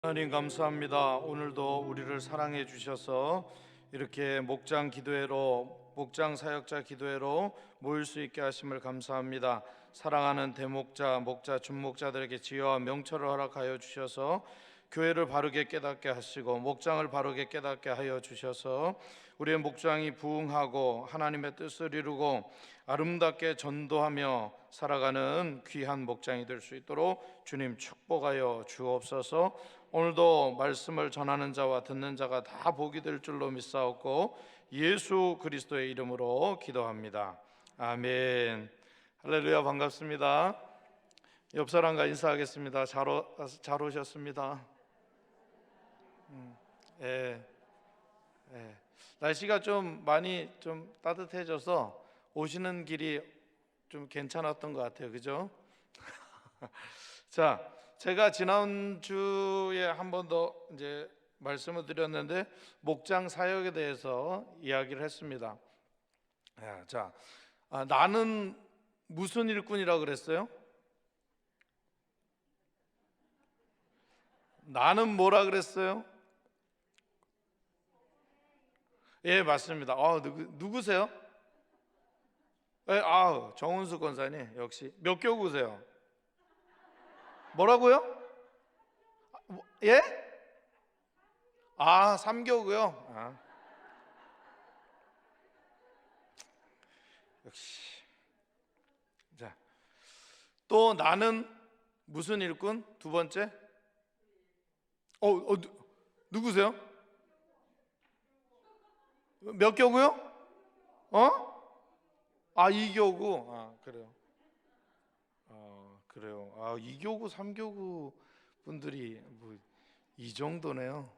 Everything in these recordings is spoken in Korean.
하나님 감사합니다. 오늘도 우리를 사랑해 주셔서 이렇게 목장 기도회로, 목장 사역자 기도회로 모일 수 있게 하심을 감사합니다. 사랑하는 대목자, 목자, 준목자들에게 지혜와 명철을 허락하여 주셔서 교회를 바르게 깨닫게 하시고 목장을 바르게 깨닫게 하여 주셔서 우리의 목장이 부흥하고 하나님의 뜻을 이루고 아름답게 전도하며 살아가는 귀한 목장이 될 수 있도록 주님 축복하여 주옵소서. 오늘도 말씀을 전하는 자와 듣는 자가 다 복이 될 줄로 믿사옵고 예수 그리스도의 이름으로 기도합니다. 아멘. 할렐루야. 반갑습니다. 옆 사람과 인사하겠습니다. 잘 오셨습니다. 예, 예. 날씨가 좀 많이 좀 따뜻해져서 오시는 길이 좀 괜찮았던 것 같아요. 그죠? 자, 제가 지난주에 한 번 더 이제 말씀을 드렸는데 목장 사역에 대해서 이야기를 했습니다. 자, 나는 무슨 일꾼이라 그랬어요? 나는 뭐라 그랬어요? 예, 맞습니다. 누구세요? 예, 정은수 권사님 역시 몇 교구세요? 뭐라고요? 예? 3교구요. 역시. 자, 또 나는 무슨 일꾼? 두 번째. 누구세요? 몇 교구요? 2교구. 그래요. 그래요. 2교구, 3교구 분들이 뭐 이 정도네요.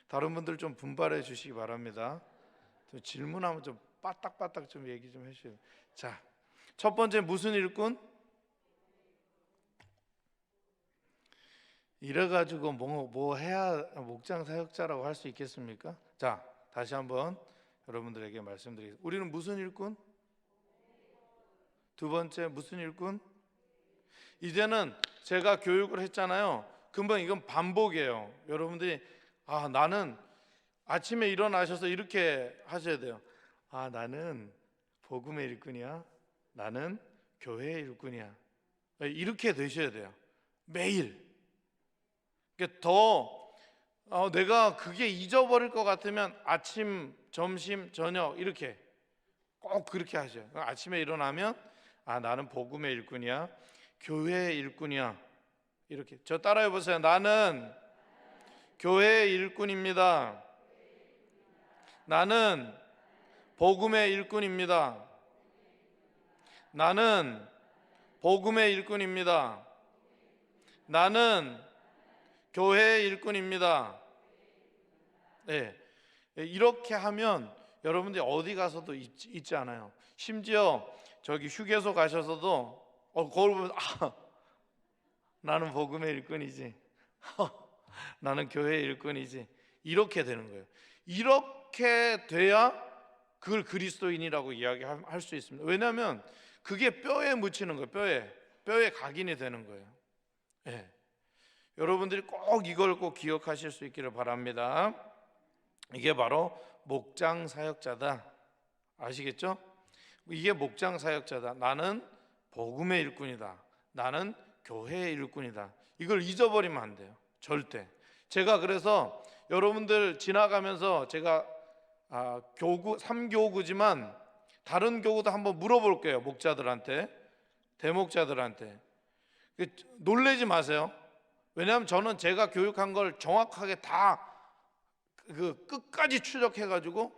다른 분들 좀 분발해 주시기 바랍니다. 좀 질문하면 좀 빠딱빠딱 좀 얘기 좀 해주세요. 자, 첫 번째 무슨 일꾼? 이래가지고 뭐 해야 목장 사역자라고 할 수 있겠습니까? 자, 다시 한번 여러분들에게 말씀드리겠습니다. 우리는 무슨 일꾼? 두 번째 무슨 일꾼? 이제는 제가 교육을 했잖아요. 금방 이건 반복이에요. 여러분들이 나는 아침에 일어나셔서 이렇게 하셔야 돼요. 나는 복음의 일꾼이야. 나는 교회의 일꾼이야. 이렇게 되셔야 돼요. 매일. 내가 그게 잊어버릴 것 같으면 아침, 점심, 저녁 이렇게 꼭 그렇게 하셔요. 아침에 일어나면 나는 복음의 일꾼이야. 교회의 일꾼이야. 이렇게 저 따라해 보세요. 나는 교회의 일꾼입니다. 나는 복음의 일꾼입니다. 나는 복음의 일꾼입니다. 나는 교회의 일꾼입니다. 네, 이렇게 하면 여러분들이 어디 가서도 잊지 않아요. 심지어 저기 휴게소 가셔서도 거울 보면 나는 복음의 일꾼이지. 나는 교회의 일꾼이지. 이렇게 되는 거예요. 이렇게 돼야 그걸 그리스도인이라고 이야기할 수 있습니다. 왜냐하면 그게 뼈에 묻히는 거예요. 뼈에 각인이 되는 거예요. 네. 여러분들이 꼭 이걸 꼭 기억하실 수 있기를 바랍니다. 이게 바로 목장 사역자다. 아시겠죠? 이게 목장 사역자다. 나는 복음의 일꾼이다. 나는 교회의 일꾼이다. 이걸 잊어버리면 안 돼요. 절대. 제가 그래서 여러분들 지나가면서 제가 교구 3교구지만 다른 교구도 한번 물어볼게요. 목자들한테, 대목자들한테. 놀라지 마세요. 왜냐하면 저는 제가 교육한 걸 정확하게 다 끝까지 추적해가지고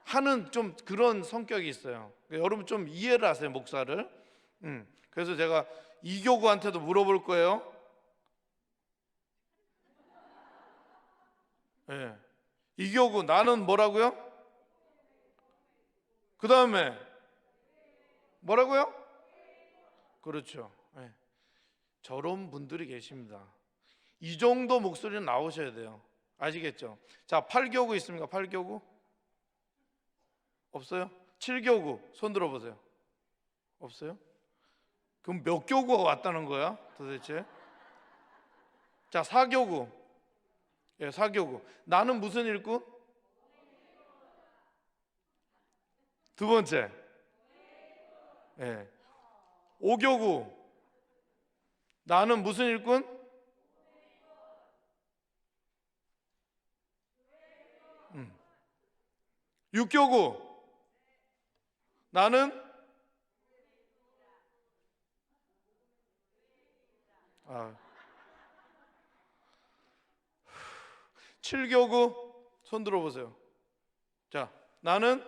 하는 좀 그런 성격이 있어요. 여러분 좀 이해를 하세요, 목사를. 그래서 제가 이교구한테도 물어볼 거예요. 이교구 나는 뭐라고요? 그 다음에 뭐라고요? 그렇죠. 저런 분들이 계십니다. 이 정도 목소리는 나오셔야 돼요. 아시겠죠? 자, 8교구 있습니까? 8교구? 없어요? 7교구 손 들어보세요. 없어요? 그럼 몇 교구가 왔다는 거야 도대체? 자, 사교구. 예, 사교구. 나는 무슨 일꾼? 두 번째. 예. 오교구. 나는 무슨 일꾼? 육교구. 나는 아, 칠교구. 손 들어보세요. 자, 나는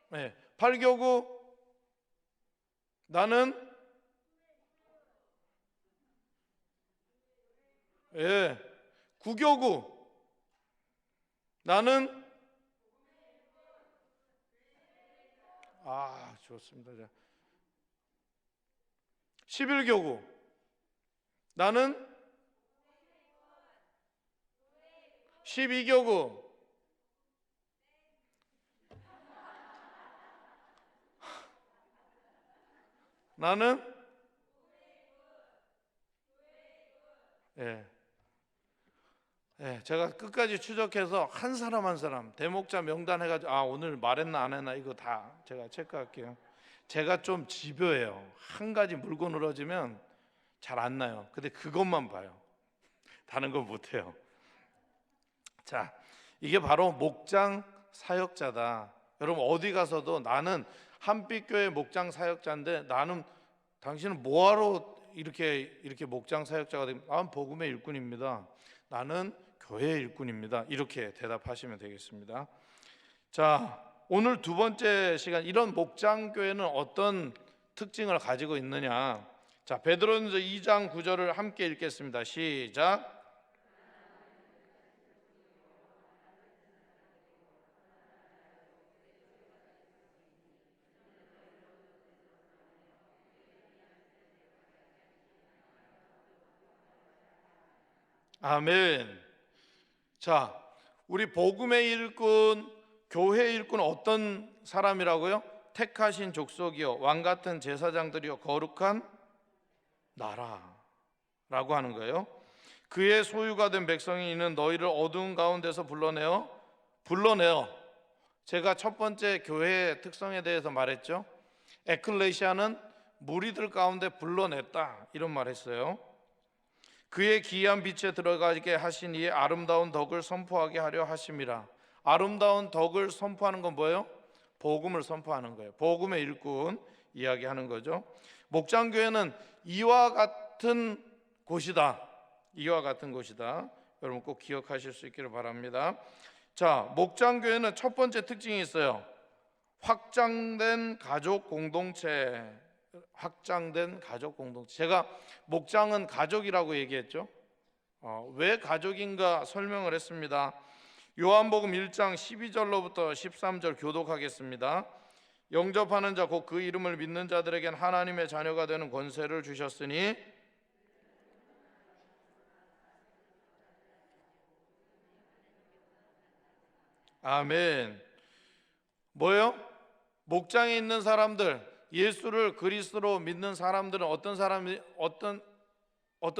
네, 팔교구. 나는 예, 구교구. 나는 좋습니다. 자, 11교구. 나는 12교구. 나는 예. 예, 제가 끝까지 추적해서 한 사람 한 사람 대목자 명단 해가지고 오늘 말했나 안 했나 이거 다 제가 체크할게요. 제가 좀 집요해요. 한 가지 물고 늘어지면 잘 안 나요. 근데 그것만 봐요. 다른 건 못해요. 자, 이게 바로 목장 사역자다. 여러분 어디 가서도 나는 한빛교회 목장 사역자인데 나는 당신은 뭐하러 이렇게 목장 사역자가 되면 나는 복음의 일꾼입니다. 나는 교회의 일꾼입니다. 이렇게 대답하시면 되겠습니다. 자, 오늘 두 번째 시간 이런 목장 교회는 어떤 특징을 가지고 있느냐? 자, 베드로전서 2장 9절을 함께 읽겠습니다. 시작. 아멘. 자, 우리 복음의 일꾼, 교회의 일꾼은 어떤 사람이라고요? 택하신 족속이요, 왕 같은 제사장들이요, 거룩한 나라라고 하는 거예요. 그의 소유가 된 백성이 있는 너희를 어두운 가운데서 불러내어. 제가 첫 번째 교회의 특성에 대해서 말했죠. 에클레시아는 무리들 가운데 불러냈다 이런 말 했어요. 그의 기이한 빛에 들어가게 하신 이의 아름다운 덕을 선포하게 하려 하심이라. 아름다운 덕을 선포하는 건 뭐예요? 복음을 선포하는 거예요. 복음의 일꾼 이야기하는 거죠. 목장교회는 이와 같은 곳이다. 이와 같은 곳이다. 여러분 꼭 기억하실 수 있기를 바랍니다. 자, 목장교회는 첫 번째 특징이 있어요. 확장된 가족 공동체. 확장된 가족 공동체. 제가 목장은 가족이라고 얘기했죠. 왜 가족인가 설명을 했습니다. 요한복음 1장 12절로부터 13절 교독하겠습니다. 영접하는 자 곧 그 이름을 믿는 자들에겐 하나님의 자녀가 되는 권세를 주셨으니 아멘. 뭐예요? 목장에 있는 사람들, 예수를 그리스도로 믿는 사람들은 어떤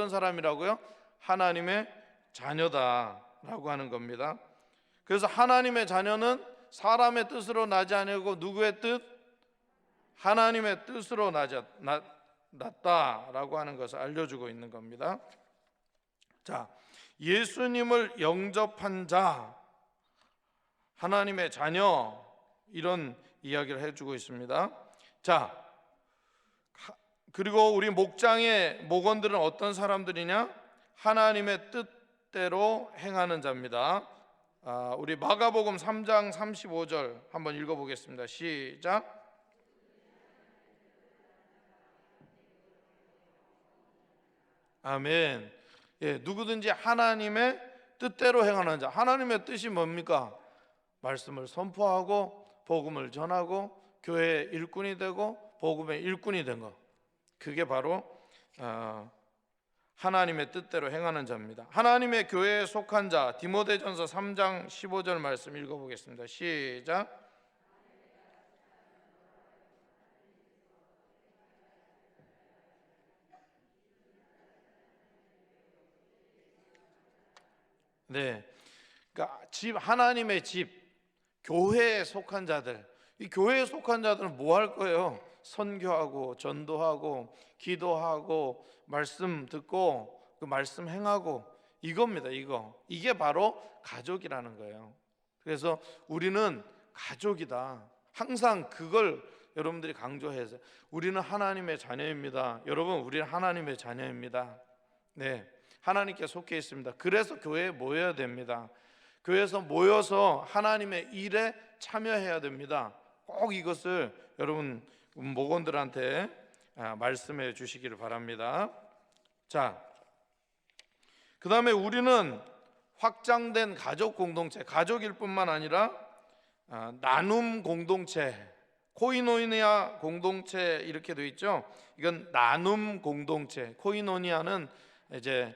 사람이라고요? 하나님의 자녀다라고 하는 겁니다. 그래서 하나님의 자녀는 사람의 뜻으로 나지 아니하고 누구의 뜻? 하나님의 뜻으로 났다라고 하는 것을 알려주고 있는 겁니다. 자, 예수님을 영접한 자, 하나님의 자녀, 이런 이야기를 해주고 있습니다. 자, 그리고 우리 목장의 목원들은 어떤 사람들이냐? 하나님의 뜻대로 행하는 자입니다. 우리 마가복음 3장 35절 한번 읽어보겠습니다. 시작. 아멘. 예, 누구든지 하나님의 뜻대로 행하는 자. 하나님의 뜻이 뭡니까? 말씀을 선포하고 복음을 전하고 교회의 일꾼이 되고 복음의 일꾼이 된 것. 그게 바로 하나님의 뜻대로 행하는 자입니다. 하나님의 교회에 속한 자, 디모데전서 3장 15절 말씀 읽어보겠습니다. 시작. 네, 그러니까 하나님의 집, 교회에 속한 자들, 이 교회에 속한 자들은 뭐 할 거예요? 선교하고 전도하고 기도하고 말씀 듣고 그 말씀 행하고 이겁니다. 이게 바로 가족이라는 거예요. 그래서 우리는 가족이다. 항상 그걸 여러분들이 강조해서 우리는 하나님의 자녀입니다. 여러분, 우리는 하나님의 자녀입니다. 네, 하나님께 속해 있습니다. 그래서 교회에 모여야 됩니다. 교회에서 모여서 하나님의 일에 참여해야 됩니다. 꼭 이것을 여러분 목원들한테 말씀해 주시기를 바랍니다. 자, 그 다음에 우리는 확장된 가족 공동체, 가족일 뿐만 아니라 나눔 공동체, 코이노니아 공동체 이렇게 되어 있죠. 이건 나눔 공동체. 코이노니아는 이제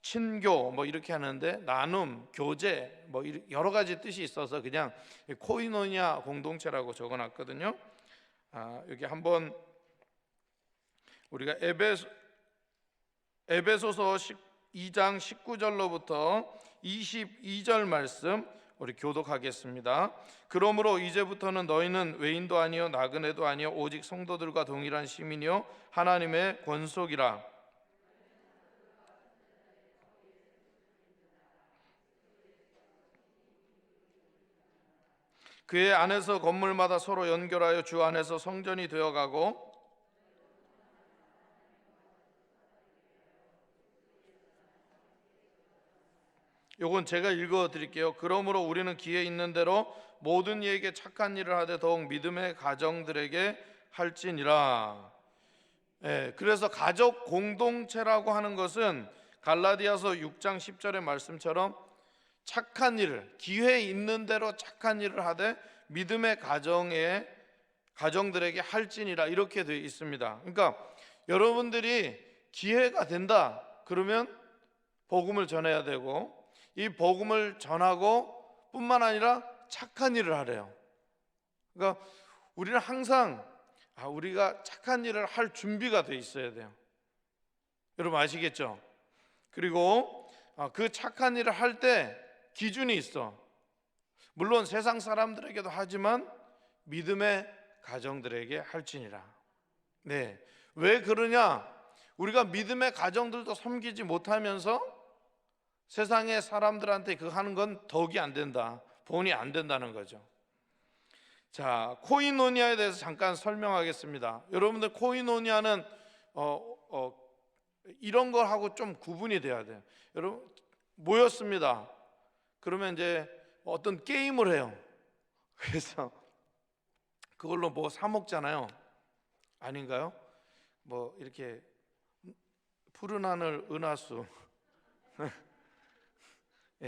친교 뭐 이렇게 하는데, 나눔, 교제 뭐 여러 가지 뜻이 있어서 그냥 코이노니아 공동체라고 적어놨거든요. 여기 한번 우리가 에베소서 2장 19절로부터 22절 말씀 우리 교독하겠습니다. 그러므로 이제부터는 너희는 외인도 아니요 나그네도 아니요 오직 성도들과 동일한 시민이요 하나님의 권속이라. 그의 안에서 건물마다 서로 연결하여 주 안에서 성전이 되어가고, 요건 제가 읽어 드릴게요. 그러므로 우리는 기회 있는 대로 모든 이에게 착한 일을 하되 더욱 믿음의 가정들에게 할지니라. 그래서 가족 공동체라고 하는 것은 갈라디아서 6장 10절의 말씀처럼 착한 일을, 기회 있는 대로 착한 일을 하되 믿음의 가정들에게 할지니라, 이렇게 되어 있습니다. 그러니까 여러분들이 기회가 된다 그러면 복음을 전해야 되고, 이 복음을 전하고 뿐만 아니라 착한 일을 하래요. 그러니까 우리는 항상 우리가 착한 일을 할 준비가 돼 있어야 돼요. 여러분 아시겠죠? 그리고 그 착한 일을 할 때 기준이 있어. 물론 세상 사람들에게도 하지만 믿음의 가정들에게 할지니라. 네, 왜 그러냐? 우리가 믿음의 가정들도 섬기지 못하면서 세상의 사람들한테 그 하는 건 덕이 안 된다, 본이 안 된다는 거죠. 자, 코이노니아에 대해서 잠깐 설명하겠습니다. 여러분들, 코이노니아는 이런 걸 하고 좀 구분이 돼야 돼요. 여러분 모였습니다. 그러면 이제 어떤 게임을 해요. 그래서 그걸로 뭐 사 먹잖아요. 아닌가요? 뭐 이렇게 푸른 하늘 은하수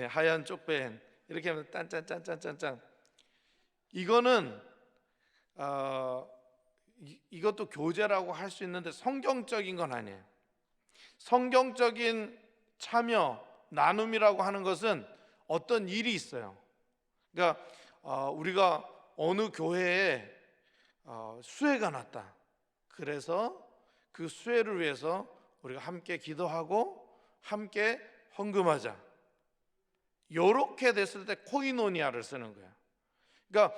하얀 쪽벤 이렇게 하면 딴짠짠짠짠짠. 이거는 이것도 교제라고 할 수 있는데 성경적인 건 아니에요. 성경적인 참여, 나눔이라고 하는 것은 어떤 일이 있어요. 그러니까 우리가 어느 교회에 수혜가 났다. 그래서 그 수혜를 위해서 우리가 함께 기도하고 함께 헌금하자. 이렇게 됐을 때 코이노니아를 쓰는 거야. 그러니까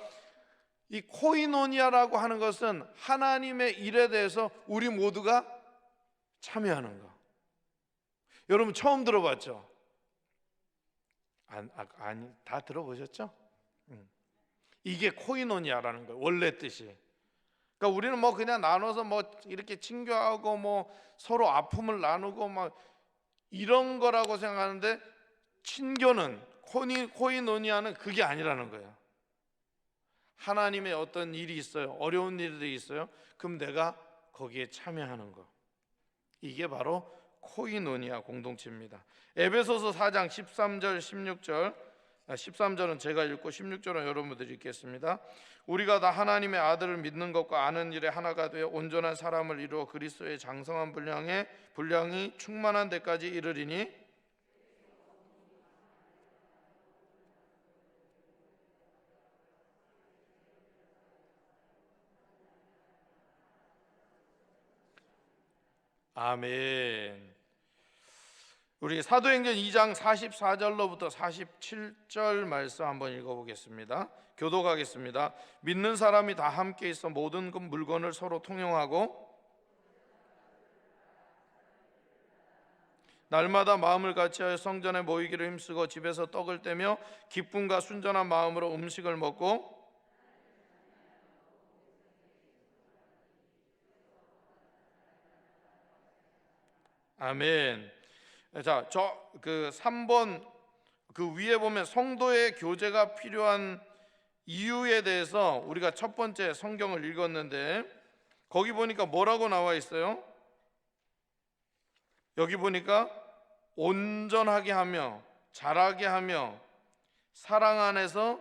이 코이노니아라고 하는 것은 하나님의 일에 대해서 우리 모두가 참여하는 거. 여러분 처음 들어봤죠? 아니, 다 들어보셨죠? 이게 코이노니아라는 거예요. 원래 뜻이. 그러니까 우리는 뭐 그냥 나눠서 뭐 이렇게 친교하고 뭐 서로 아픔을 나누고 막 이런 거라고 생각하는데, 친교는, 코이노니아는 그게 아니라는 거예요. 하나님의 어떤 일이 있어요. 어려운 일들이 있어요. 그럼 내가 거기에 참여하는 거. 이게 바로 코이노니아 공동체입니다. 에베소서 4장 13절 16절, 13절은 제가 읽고 16절은 여러분들이 읽겠습니다. 우리가 다 하나님의 아들을 믿는 것과 아는 일에 하나가 되어 온전한 사람을 이루어 그리스도의 장성한 분량이 충만한 데까지 이르리니, 아멘. 우리 사도행전 2장 44절로부터 47절 말씀 한번 읽어보겠습니다. 교독하겠습니다. 믿는 사람이 다 함께 있어 모든 물건을 서로 통용하고 날마다 마음을 같이하여 성전에 모이기를 힘쓰고 집에서 떡을 떼며 기쁨과 순전한 마음으로 음식을 먹고 아멘. 자, 그 3번 그 위에 보면 성도의 교제가 필요한 이유에 대해서 우리가 첫 번째 성경을 읽었는데 거기 보니까 뭐라고 나와 있어요? 여기 보니까 온전하게 하며 자라게 하며 사랑 안에서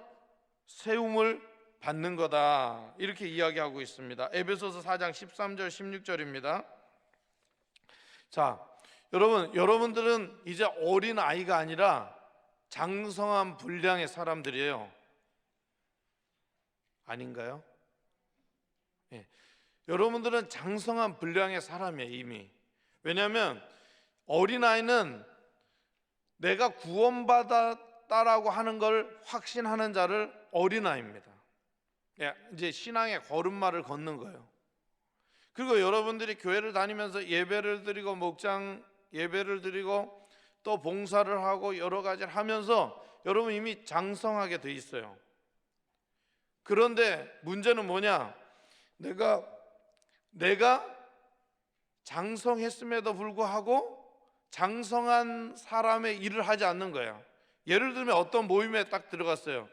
세움을 받는 거다, 이렇게 이야기하고 있습니다. 에베소서 4장 13절 16절입니다. 자, 여러분들은 이제 어린 아이가 아니라 장성한 분량의 사람들이에요. 아닌가요? 예. 여러분들은 장성한 분량의 사람이에요, 이미. 왜냐하면 어린아이는 내가 구원받았다라고 하는 걸 확신하는 자를 어린아이입니다. 이제 신앙의 걸음마를 걷는 거예요. 그리고 여러분들이 교회를 다니면서 예배를 드리고 목장 예배를 드리고 또 봉사를 하고 여러 가지를 하면서 여러분 이미 장성하게 돼 있어요. 그런데 문제는 뭐냐? 내가 장성했음에도 불구하고 장성한 사람의 일을 하지 않는 거예요. 예를 들면 어떤 모임에 딱 들어갔어요.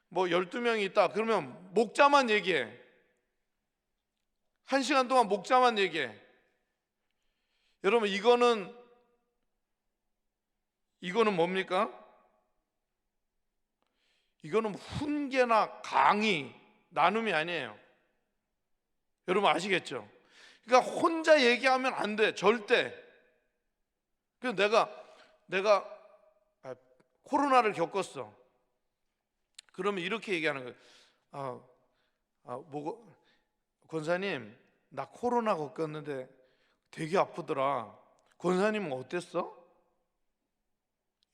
뭐 12명이 있다. 그러면 목자만 얘기해. 1시간 동안 목자만 얘기해. 여러분 이거는 뭡니까? 이거는 훈계나 강의, 나눔이 아니에요. 여러분 아시겠죠? 그러니까 혼자 얘기하면 안 돼, 절대. 그래서 내가 코로나를 겪었어. 그러면 이렇게 얘기하는 거예요. 권사님, 나 코로나 겪었는데 되게 아프더라. 권사님은 어땠어?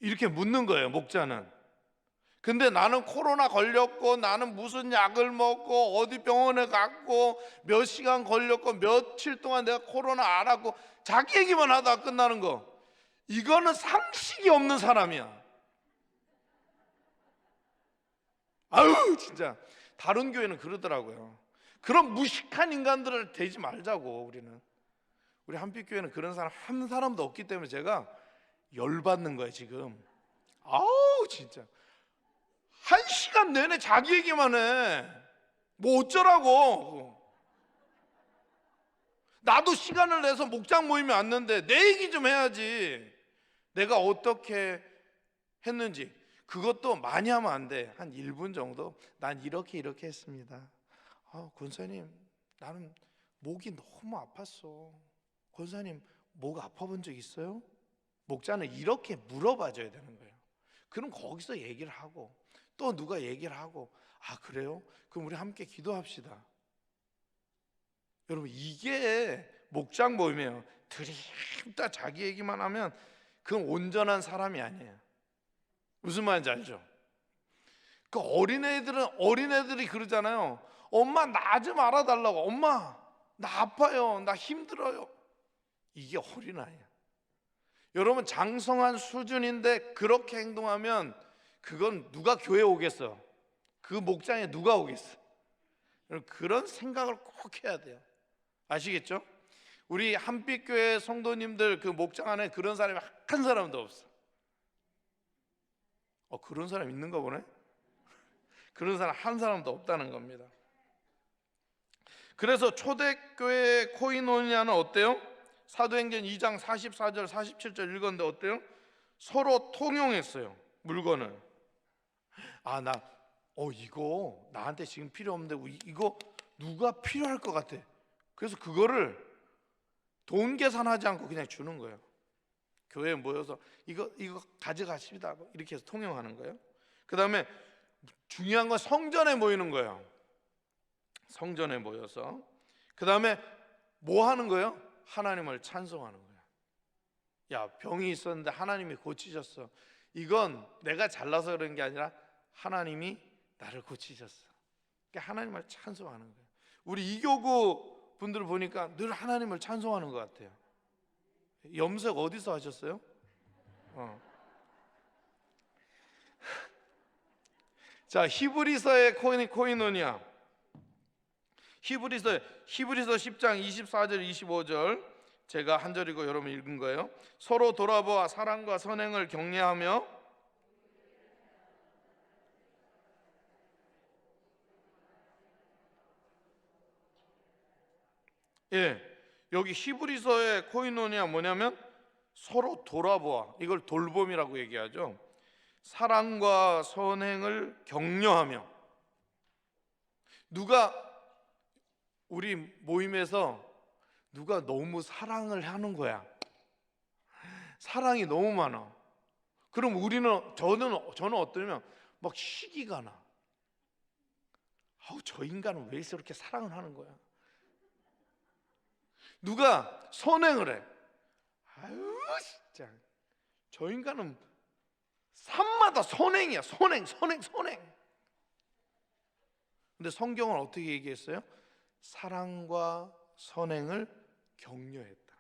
이렇게 묻는 거예요, 목자는. 근데 나는 코로나 걸렸고 나는 무슨 약을 먹고 어디 병원에 갔고 몇 시간 걸렸고 며칠 동안 내가 코로나 앓았고 자기 얘기만 하다가 끝나는 거, 이거는 상식이 없는 사람이야. 아유 진짜 다른 교회는 그러더라고요. 그런 무식한 인간들을 되지 말자고. 우리 한빛교회는 그런 사람 한 사람도 없기 때문에 제가 열받는 거예요 지금. 아우 진짜 1시간 내내 자기 얘기만 해. 뭐 어쩌라고. 나도 시간을 내서 목장 모임에 왔는데 내 얘기 좀 해야지. 내가 어떻게 했는지. 그것도 많이 하면 안 돼. 한 1분 정도. 난 이렇게 했습니다. 권사님, 나는 목이 너무 아팠어. 권사님, 목 아파본 적 있어요? 목자는 이렇게 물어봐줘야 되는 거예요. 그럼 거기서 얘기를 하고 또 누가 얘기를 하고, 그래요? 그럼 우리 함께 기도합시다. 여러분 이게 목장 모임이에요. 들이다 자기 얘기만 하면 그건 온전한 사람이 아니에요. 무슨 말인지 알죠? 그 어린애들이 그러잖아요. 엄마 나 좀 알아달라고. 엄마 나 아파요, 나 힘들어요. 이게 어린아이야. 여러분 장성한 수준인데 그렇게 행동하면 그건 누가 교회 오겠어? 그 목장에 누가 오겠어? 그런 생각을 꼭 해야 돼요. 아시겠죠? 우리 한빛교회 성도님들 그 목장 안에 그런 사람이 한 사람도 없어. 그런 사람 있는가 보네? 그런 사람 한 사람도 없다는 겁니다. 그래서 초대교회 코이노니아는 어때요? 사도행전 2장 44절 47절 읽었는데 어때요? 서로 통용했어요, 물건을. 이거 나한테 지금 필요 없는데 이거 누가 필요할 것 같아. 그래서 그거를 돈 계산하지 않고 그냥 주는 거예요. 교회에 모여서 이거 가져가십니다 이렇게 해서 통용하는 거예요. 그 다음에 중요한 건 성전에 모이는 거예요. 성전에 모여서 그 다음에 뭐 하는 거예요? 하나님을 찬송하는 거예요. 야, 병이 있었는데 하나님이 고치셨어. 이건 내가 잘나서 그런 게 아니라 하나님이 나를 고치셨어. 그러니까 하나님을 찬송하는 거예요. 우리 이교구 분들 보니까 늘 하나님을 찬송하는 것 같아요. 염색 어디서 하셨어요? 자, 히브리서의 코이노니아. 히브리서 10장 24절 25절 제가 한 절이고 여러분 읽은 거예요. 서로 돌아보아 사랑과 선행을 격려하며, 여기 히브리서의 코이노니아 뭐냐면 서로 돌아보아, 이걸 돌봄이라고 얘기하죠. 사랑과 선행을 격려하며, 우리 모임에서 누가 너무 사랑을 하는 거야. 사랑이 너무 많아. 그럼 저는 어떠냐면 막 시기가 나. 저 인간은 왜 이렇게 사랑을 하는 거야? 누가 선행을 해. 진짜 저 인간은 산마다 선행이야. 선행. 근데 성경은 어떻게 얘기했어요? 사랑과 선행을 격려했다.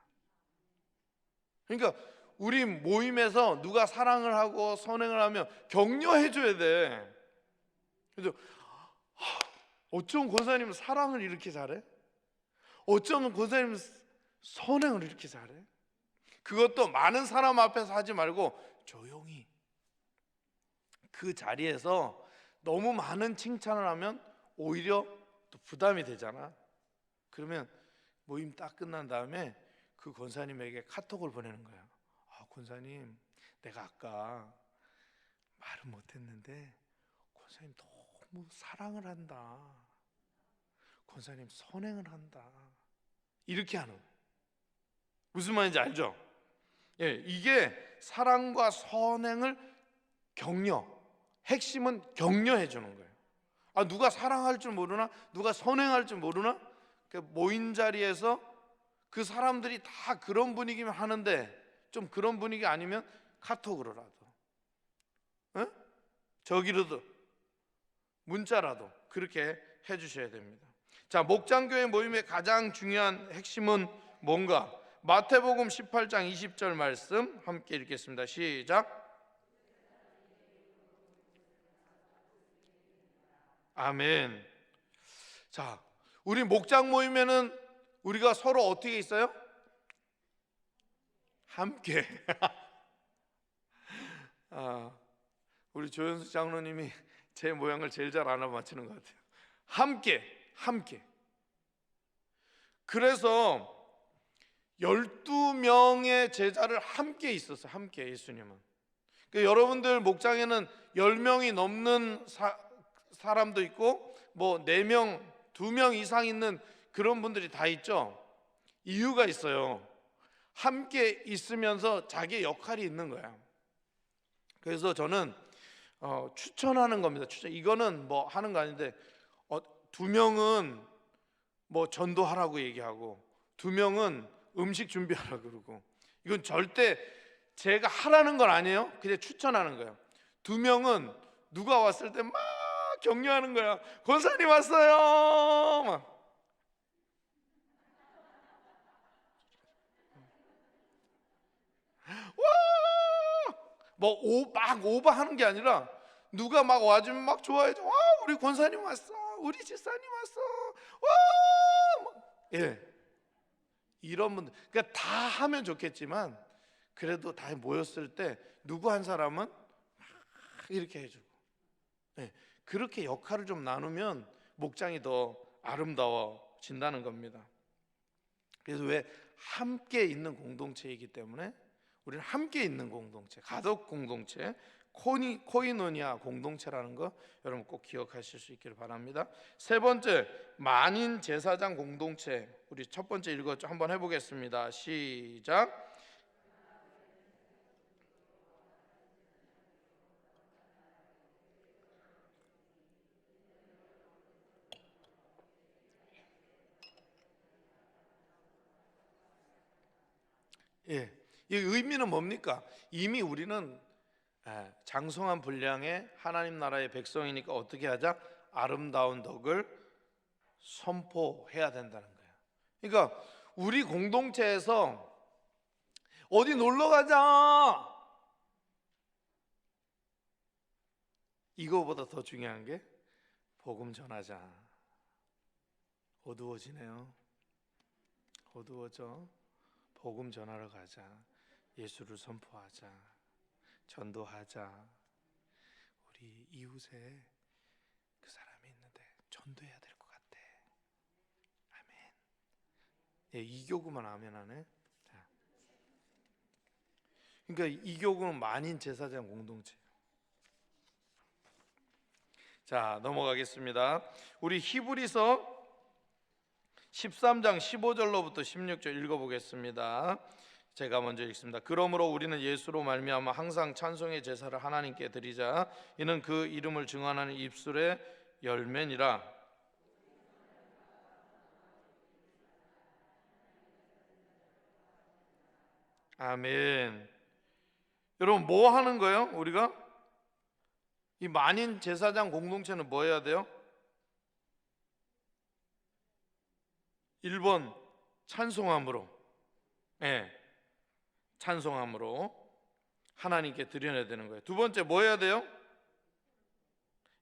그러니까 우리 모임에서 누가 사랑을 하고 선행을 하면 격려해 줘야 돼. 그래서 어쩜 권사님은 사랑을 이렇게 잘해? 어쩌면 권사님은 선행을 이렇게 잘해? 그것도 많은 사람 앞에서 하지 말고 조용히, 그 자리에서 너무 많은 칭찬을 하면 오히려 또 부담이 되잖아. 그러면 모임 딱 끝난 다음에 그 권사님에게 카톡을 보내는 거야. 권사님, 내가 아까 말은 못했는데 권사님 너무 사랑을 한다. 권사님 선행을 한다. 이렇게 하는 거예요. 무슨 말인지 알죠? 이게 사랑과 선행을 핵심은 격려해 주는 거예요. 누가 사랑할 줄 모르나? 누가 선행할 줄 모르나? 모인 자리에서 그 사람들이 다 그런 분위기면 하는데 좀 그런 분위기 아니면 카톡으로라도, 저기로도, 문자라도 그렇게 해주셔야 됩니다. 자, 목장교회 모임의 가장 중요한 핵심은 뭔가? 마태복음 18장 20절 말씀 함께 읽겠습니다. 시작. 아멘. 자, 우리 목장 모임에는 우리가 서로 어떻게 있어요? 함께. 우리 조현수 장로님이 제 모양을 제일 잘 알아맞히는 것 같아요. 함께. 그래서 12명의 제자를 함께 있었어요. 함께 예수님은. 여러분들 목장에는 10명이 넘는 사람도 있고 뭐 4명, 2명 이상 있는 그런 분들이 다 있죠. 이유가 있어요. 함께 있으면서 자기의 역할이 있는 거야. 그래서 저는 추천하는 겁니다. 이거는 뭐 하는 거 아닌데 2명은 뭐 전도하라고 얘기하고 2명은 음식 준비하라고 그러고, 이건 절대 제가 하라는 건 아니에요. 그냥 추천하는 거예요. 2명은 누가 왔을 때 막 격려하는 거야. 권사님 왔어요. 막. 와! 막 오버하는 게 아니라 누가 막 와주면 막 좋아해줘. 와, 우리 권사님 왔어. 우리 집사님 왔어. 와! 이런 분들, 그러니까 다 하면 좋겠지만 그래도 다 모였을 때 누구 한 사람은 막 이렇게 해주고, 그렇게 역할을 좀 나누면 목장이 더 아름다워진다는 겁니다. 그래서 왜 함께 있는 공동체이기 때문에 우리는 함께 있는 공동체, 가족 공동체, 코이노니아 공동체라는 거 여러분 꼭 기억하실 수 있기를 바랍니다. 세 번째, 만인 제사장 공동체. 우리 첫 번째 읽었죠? 한번 해보겠습니다. 시작. 이 의미는 뭡니까? 이미 우리는 장성한 분량의 하나님 나라의 백성이니까 어떻게 하자? 아름다운 덕을 선포해야 된다는 거예요. 그러니까 우리 공동체에서 어디 놀러 가자, 이거보다 더 중요한 게 복음 전하자. 어두워지네요. 어두워져. 복음 전하러 가자. 예수를 선포하자. 전도하자. 우리 이웃에 그 사람이 있는데 전도해야 될 것 같아. 아멘. 예, 이 교구만 아멘 하네. 자, 그러니까 이 교구는 만인 제사장 공동체. 자, 넘어가겠습니다. 우리 히브리서 13장 15절로부터 16절 읽어보겠습니다. 제가 먼저 읽습니다. 그러므로 우리는 예수로 말미암아 항상 찬송의 제사를 하나님께 드리자. 이는 그 이름을 증언하는 입술의 열매니라. 아멘. 여러분, 뭐 하는 거예요? 우리가 이 만인 제사장 공동체는 뭐 해야 돼요? 1번 찬송함으로, 찬송함으로 하나님께 드려야 되는 거예요. 두 번째 뭐 해야 돼요?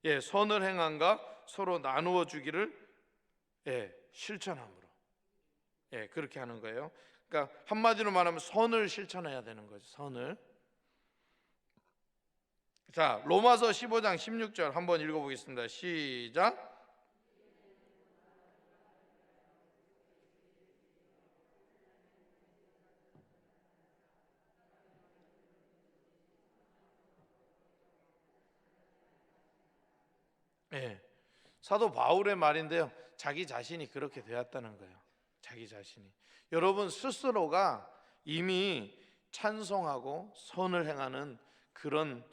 선을 행함과 서로 나누어 주기를 실천함으로, 그렇게 하는 거예요. 그러니까 한마디로 말하면 선을 실천해야 되는 거죠. 선을. 자, 로마서 15장 16절 한번 읽어보겠습니다. 시작. 사도 바울의 말인데요, 자기 자신이 그렇게 되었다는 거예요. 자기 자신이. 여러분 스스로가 이미 찬송하고 선을 행하는 그런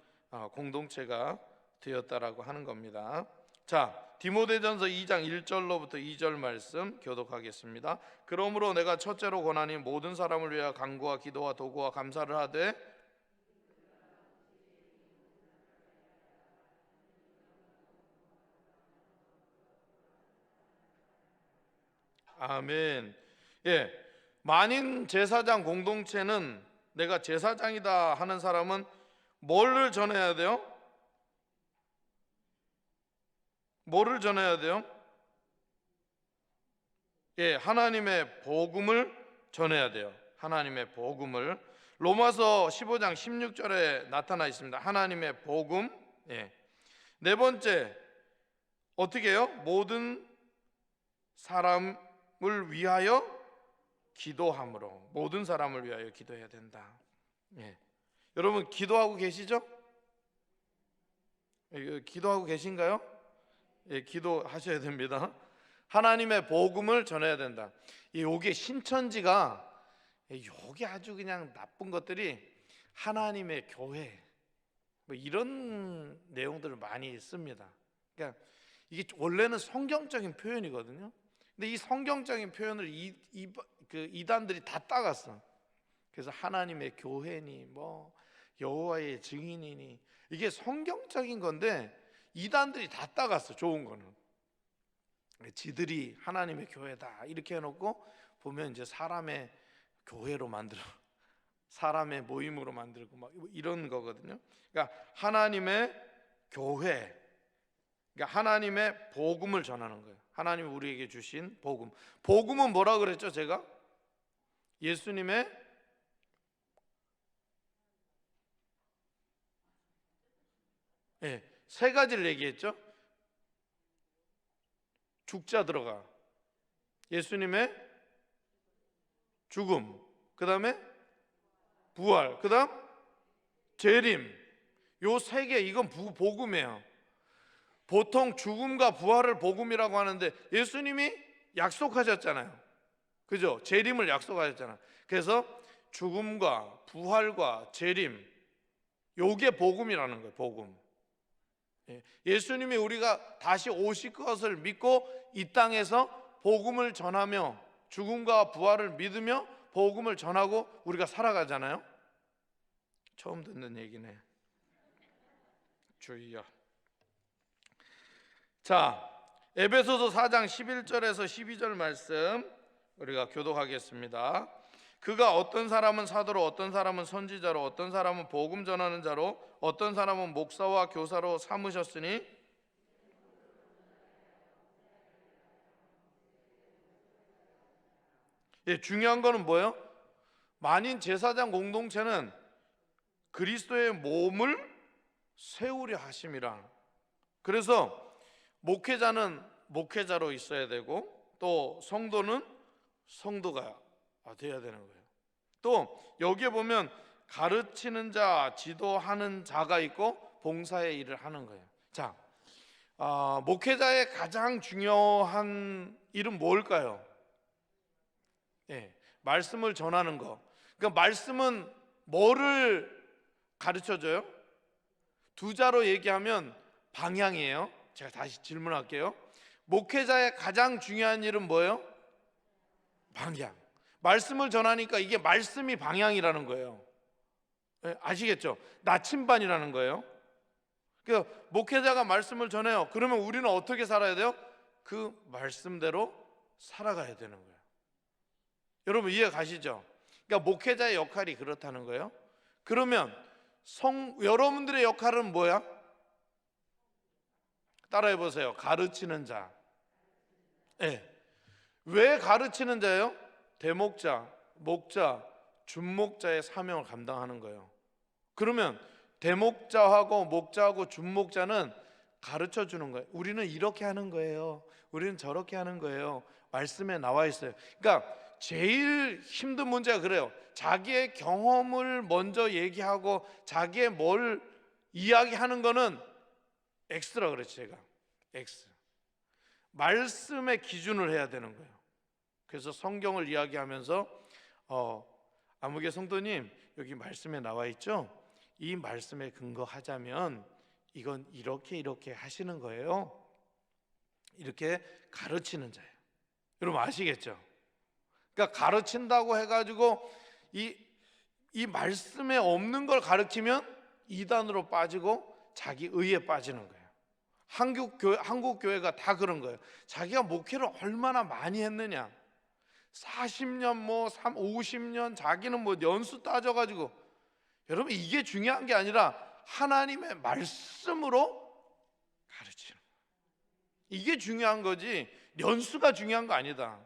공동체가 되었다라고 하는 겁니다. 자, 디모데전서 2장 1절로부터 2절 말씀 교독하겠습니다. 그러므로 내가 첫째로 권하니 모든 사람을 위하여 간구와 기도와 도구와 감사를 하되 아멘. 만인 제사장 공동체는 내가 제사장이다 하는 사람은 뭐를 전해야 돼요? 뭐를 전해야 돼요? 하나님의 복음을 전해야 돼요. 하나님의 복음을. 로마서 15장 16절에 나타나 있습니다. 하나님의 복음. 네 번째 어떻게 해요? 모든 사람을 위하여 기도함으로. 모든 사람을 위하여 기도해야 된다. 여러분 기도하고 계시죠? 기도하고 계신가요? 기도하셔야 됩니다. 하나님의 복음을 전해야 된다. 요게 신천지가 요게 아주 그냥 나쁜 것들이 하나님의 교회 뭐 이런 내용들을 많이 씁니다. 그러니까 이게 원래는 성경적인 표현이거든요. 근데 이 성경적인 표현을 이단들이 다 따갔어. 그래서 하나님의 교회니 뭐 여호와의 증인이니 이게 성경적인 건데 이단들이 다 따갔어. 좋은 거는 지들이 하나님의 교회다 이렇게 해놓고 보면 이제 사람의 교회로 만들어, 사람의 모임으로 만들고 막 이런 거거든요. 그러니까 하나님의 교회, 그러니까 하나님의 복음을 전하는 거예요. 하나님이 우리에게 주신 복음. 복음은 뭐라 그랬죠? 제가 예수님의 세 가지를 얘기했죠. 죽자 들어가, 예수님의 죽음, 그 다음에 부활, 그 다음 재림. 요 세 개, 이건 복음이에요. 보통 죽음과 부활을 복음이라고 하는데 예수님이 약속하셨잖아요. 그죠? 재림을 약속하셨잖아요. 그래서 죽음과 부활과 재림, 요게 복음이라는 거예요. 복음. 예수님이 우리가 다시 오실 것을 믿고 이 땅에서 복음을 전하며 죽음과 부활을 믿으며 복음을 전하고 우리가 살아가잖아요. 처음 듣는 얘기네. 주의야. 자, 에베소서 4장 11절에서 12절 말씀 우리가 교독하겠습니다. 그가 어떤 사람은 사도로, 어떤 사람은 선지자로, 어떤 사람은 복음 전하는 자로, 어떤 사람은 목사와 교사로 삼으셨으니 중요한 거는 뭐예요? 만인 제사장 공동체는 그리스도의 몸을 세우려 하심이라. 그래서 목회자는 목회자로 있어야 되고, 또 성도는 성도가 돼야 되는 거예요. 또 여기에 보면 가르치는 자, 지도하는 자가 있고 봉사의 일을 하는 거예요. 자, 목회자의 가장 중요한 일은 뭘까요? 말씀을 전하는 거. 그러니까 말씀은 뭐를 가르쳐줘요? 두 자로 얘기하면 방향이에요. 제가 다시 질문할게요. 목회자의 가장 중요한 일은 뭐예요? 방향. 말씀을 전하니까 이게 말씀이 방향이라는 거예요. 아시겠죠? 나침반이라는 거예요. 그래서 목회자가 말씀을 전해요. 그러면 우리는 어떻게 살아야 돼요? 그 말씀대로 살아가야 되는 거예요. 여러분 이해 가시죠? 그러니까 목회자의 역할이 그렇다는 거예요. 그러면 여러분들의 역할은 뭐야? 따라해 보세요. 가르치는 자. 왜 가르치는 자예요? 대목자, 목자, 준목자의 사명을 감당하는 거예요. 그러면 대목자하고 목자하고 준목자는 가르쳐 주는 거예요. 우리는 이렇게 하는 거예요. 우리는 저렇게 하는 거예요. 말씀에 나와 있어요. 그러니까 제일 힘든 문제가 그래요. 자기의 경험을 먼저 얘기하고 자기의 뭘 이야기하는 거는 X라 그랬죠. 제가 X. 말씀의 기준을 해야 되는 거예요. 그래서 성경을 이야기하면서 아무개 성도님 여기 말씀에 나와 있죠? 이 말씀에 근거하자면 이건 이렇게 하시는 거예요. 이렇게 가르치는 자예요. 여러분 아시겠죠? 그러니까 가르친다고 해가지고 이 말씀에 없는 걸 가르치면 이단으로 빠지고 자기 의에 빠지는 거예요. 한국 교회가 다 그런 거예요. 자기가 목회를 얼마나 많이 했느냐, 40년 50년 자기는 연수 따져가지고, 여러분 이게 중요한 게 아니라 하나님의 말씀으로 가르치는 거예요. 이게 중요한 거지 연수가 중요한 거 아니다.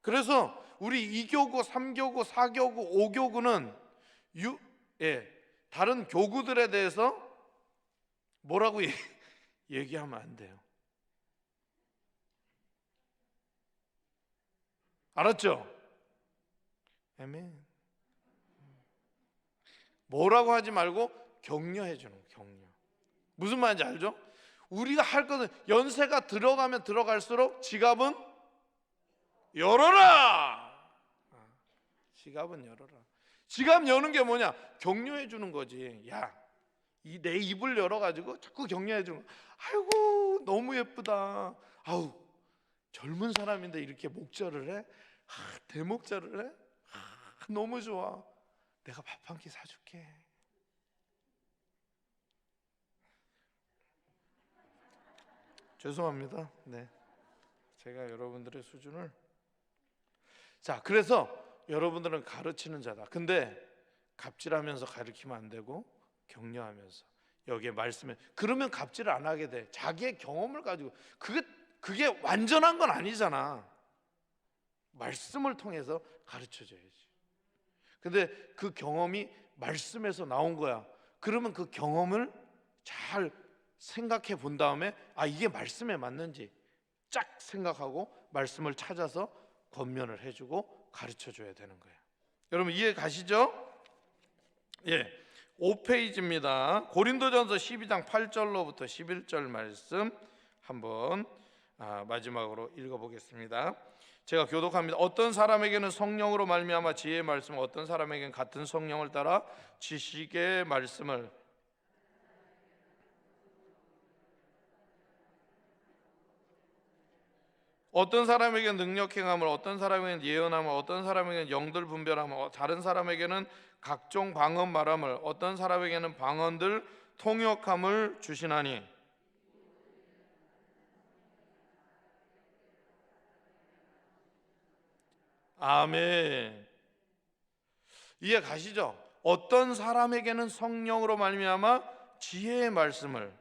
그래서 우리 2교구, 3교구, 4교구, 5교구는 다른 교구들에 대해서 뭐라고 얘기하면 안 돼요. 알았죠? 아멘. 뭐라고 하지 말고 격려해 주는 거예요. 격려. 무슨 말인지 알죠? 우리가 할 것은 연세가 들어가면 들어갈수록 지갑은 열어라. 지갑은 열어라. 지갑 여는 게 뭐냐? 격려해 주는 거지. 야, 내 입을 열어가지고 자꾸 격려해 주는 거야. 아이고 너무 예쁘다. 아우 젊은 사람인데 이렇게 목절을 해? 대목절을 해? 너무 좋아. 내가 밥 한 끼 사줄게. 죄송합니다. 네, 제가 여러분들의 수준을 그래서 여러분들은 가르치는 자다. 근데 갑질하면서 가르치면 안 되고 격려하면서 여기에 말씀에 그러면 갑질을 안 하게 돼. 자기의 경험을 가지고 그게 완전한 건 아니잖아. 말씀을 통해서 가르쳐줘야지. 근데 그 경험이 말씀에서 나온 거야. 그러면 그 경험을 잘 생각해 본 다음에 이게 말씀에 맞는지 쫙 생각하고 말씀을 찾아서 권면을 해주고 가르쳐줘야 되는 거예요. 여러분 이해 가시죠? 5페이지입니다. 고린도전서 12장 8절로부터 11절 말씀 한번 마지막으로 읽어보겠습니다. 제가 교독합니다. 어떤 사람에게는 성령으로 말미암아 지혜의 말씀, 어떤 사람에게는 같은 성령을 따라 지식의 말씀을, 어떤 사람에게는 능력 행함을, 어떤 사람에게는 예언함을, 어떤 사람에게는 영들 분별함을, 다른 사람에게는 각종 방언 말함을, 어떤 사람에게는 방언들 통역함을 주시나니. 아멘. 이해 가시죠? 어떤 사람에게는 성령으로 말미암아 지혜의 말씀을,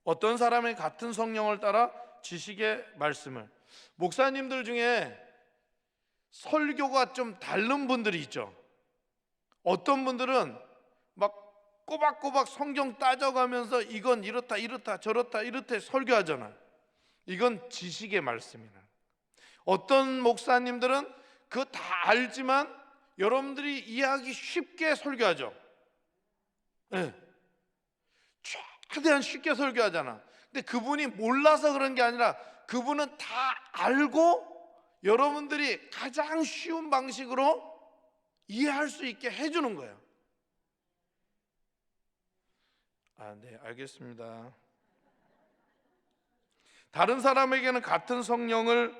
어떤 사람의 같은 성령을 따라 지식의 말씀을. 목사님들 중에 설교가 좀 다른 분들이 있죠. 어떤 분들은 막 꼬박꼬박 성경 따져가면서 이건 이렇다 이렇다 저렇다 이렇게 설교하잖아요. 이건 지식의 말씀이나. 어떤 목사님들은 그거 다 알지만 여러분들이 이해하기 쉽게 설교하죠. 네. 최대한 쉽게 설교하잖아. 근데 그분이 몰라서 그런 게 아니라 그분은 다 알고 여러분들이 가장 쉬운 방식으로 이해할 수 있게 해주는 거예요. 네, 알겠습니다. 다른 사람에게는 같은 성령으로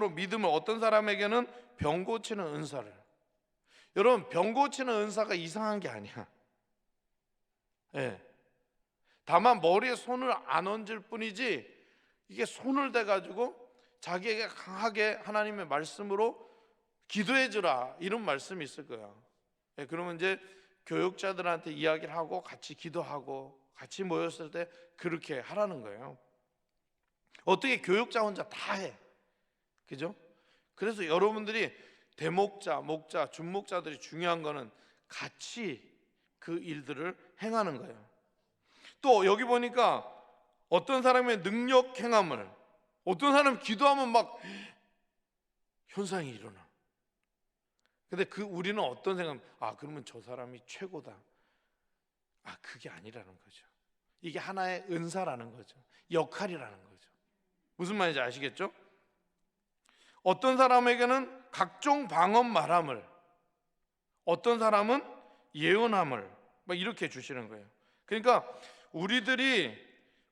믿음을, 어떤 사람에게는 병 고치는 은사를. 여러분, 병 고치는 은사가 이상한 게 아니야. 예. 다만 머리에 손을 안 얹을 뿐이지, 이게 손을 대가지고 자기에게 강하게 하나님의 말씀으로 기도해 주라, 이런 말씀이 있을 거야. 예, 그러면 이제 교육자들한테 이야기를 하고 같이 기도하고 같이 모였을 때 그렇게 하라는 거예요. 어떻게 교육자 혼자 다 해? 그죠? 그래서 여러분들이 대목자, 목자, 준목자들이 중요한 거는 같이 그 일들을 행하는 거예요. 또 여기 보니까 어떤 사람의 능력 행함을, 어떤 사람은 기도하면 막 현상이 일어나. 근데 우리는 어떤 생각? 그러면 저 사람이 최고다. 그게 아니라는 거죠. 이게 하나의 은사라는 거죠. 역할이라는 거죠. 무슨 말인지 아시겠죠? 어떤 사람에게는 각종 방언 말함을, 어떤 사람은 예언함을 막 이렇게 주시는 거예요. 그러니까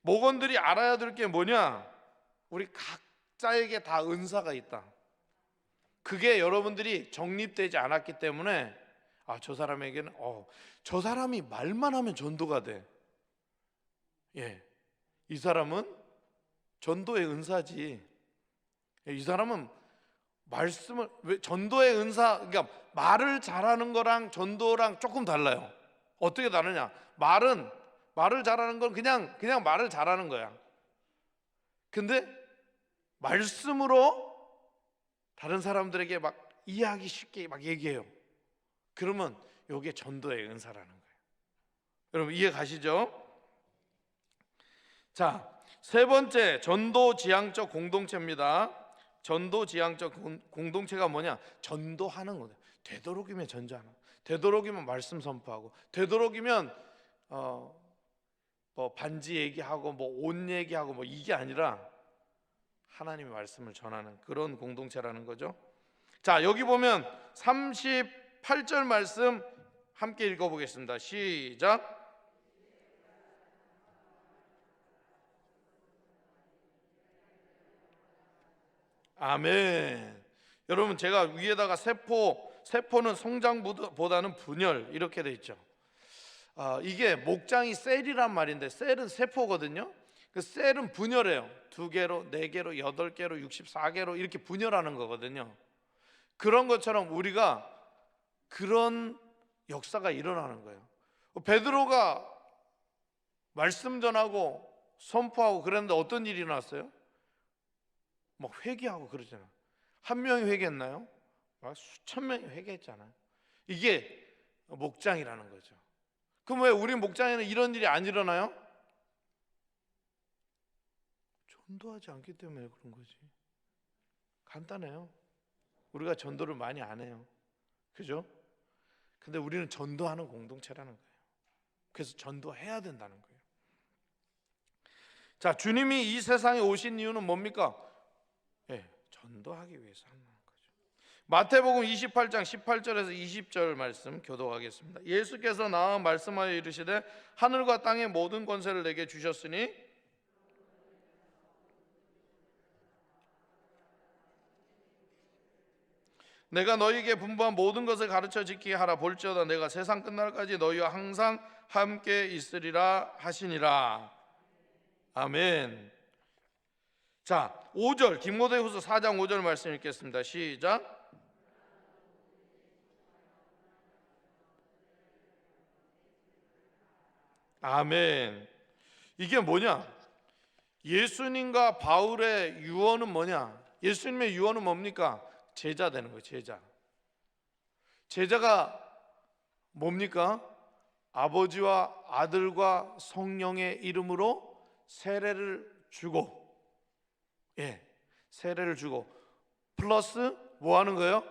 목원들이 알아야 될 게 뭐냐? 우리 각자에게 다 은사가 있다. 그게 여러분들이 정립되지 않았기 때문에 저 사람에게는 저 사람이 말만 하면 전도가 돼. 예, 이 사람은 전도의 은사지. 이 사람은 말씀을, 전도의 은사, 그러니까 말을 잘하는 거랑 전도랑 조금 달라요. 어떻게 다르냐? 말을 잘하는 건 그냥 말을 잘하는 거야. 근데 말씀으로 다른 사람들에게 막 이해하기 쉽게 막 얘기해요. 그러면 이게 전도의 은사라는 거예요. 여러분 이해 가시죠? 자, 세 번째, 전도지향적 공동체입니다. 전도지향적 공동체가 뭐냐? 전도하는 거예요. 되도록이면 전도하는, 되도록이면 말씀 선포하고, 되도록이면 뭐 반지 얘기하고 뭐 옷 얘기하고 뭐 이게 아니라 하나님의 말씀을 전하는 그런 공동체라는 거죠. 자, 여기 보면 38절 말씀 함께 읽어보겠습니다. 시작. 아멘. 여러분, 제가 위에다가 세포는 성장보다는 분열 이렇게 돼 있죠. 이게 목장이 셀이란 말인데 셀은 세포거든요. 그 셀은 분열해요. 2개로, 4개로, 8개로, 64개로 이렇게 분열하는 거거든요. 그런 것처럼 우리가 그런 역사가 일어나는 거예요. 베드로가 말씀 전하고 선포하고 그랬는데 어떤 일이 일어났어요? 막 회개하고 그러잖아요. 한 명이 회개했나요? 수천 명이 회개했잖아요. 이게 목장이라는 거죠. 그럼 왜 우리 목장에는 이런 일이 안 일어나요? 전도하지 않기 때문에 그런 거지. 간단해요. 우리가 전도를 많이 안 해요. 그죠? 근데 우리는 전도하는 공동체라는 거예요. 그래서 전도해야 된다는 거예요. 자, 주님이 이 세상에 오신 이유는 뭡니까? 전도하기 위해서 하는 거죠. 마태복음 28장 18절에서 20절 말씀 교독하겠습니다. 예수께서 나와 말씀하여 이르시되 하늘과 땅의 모든 권세를 내게 주셨으니 내가 너희에게 분부한 모든 것을 가르쳐 지키게 하라. 볼지어다 내가 세상 끝날까지 너희와 항상 함께 있으리라 하시니라. 아멘. 자, 5절 디모데후서 4장 5절 말씀 읽겠습니다. 시작. 아멘. 이게 뭐냐? 예수님과 바울의 유언은 뭐냐? 예수님의 유언은 뭡니까? 제자 되는 거예요. 제자. 제자가 뭡니까? 아버지와 아들과 성령의 이름으로 세례를 주고, 세례를 주고 플러스 뭐 하는 거예요?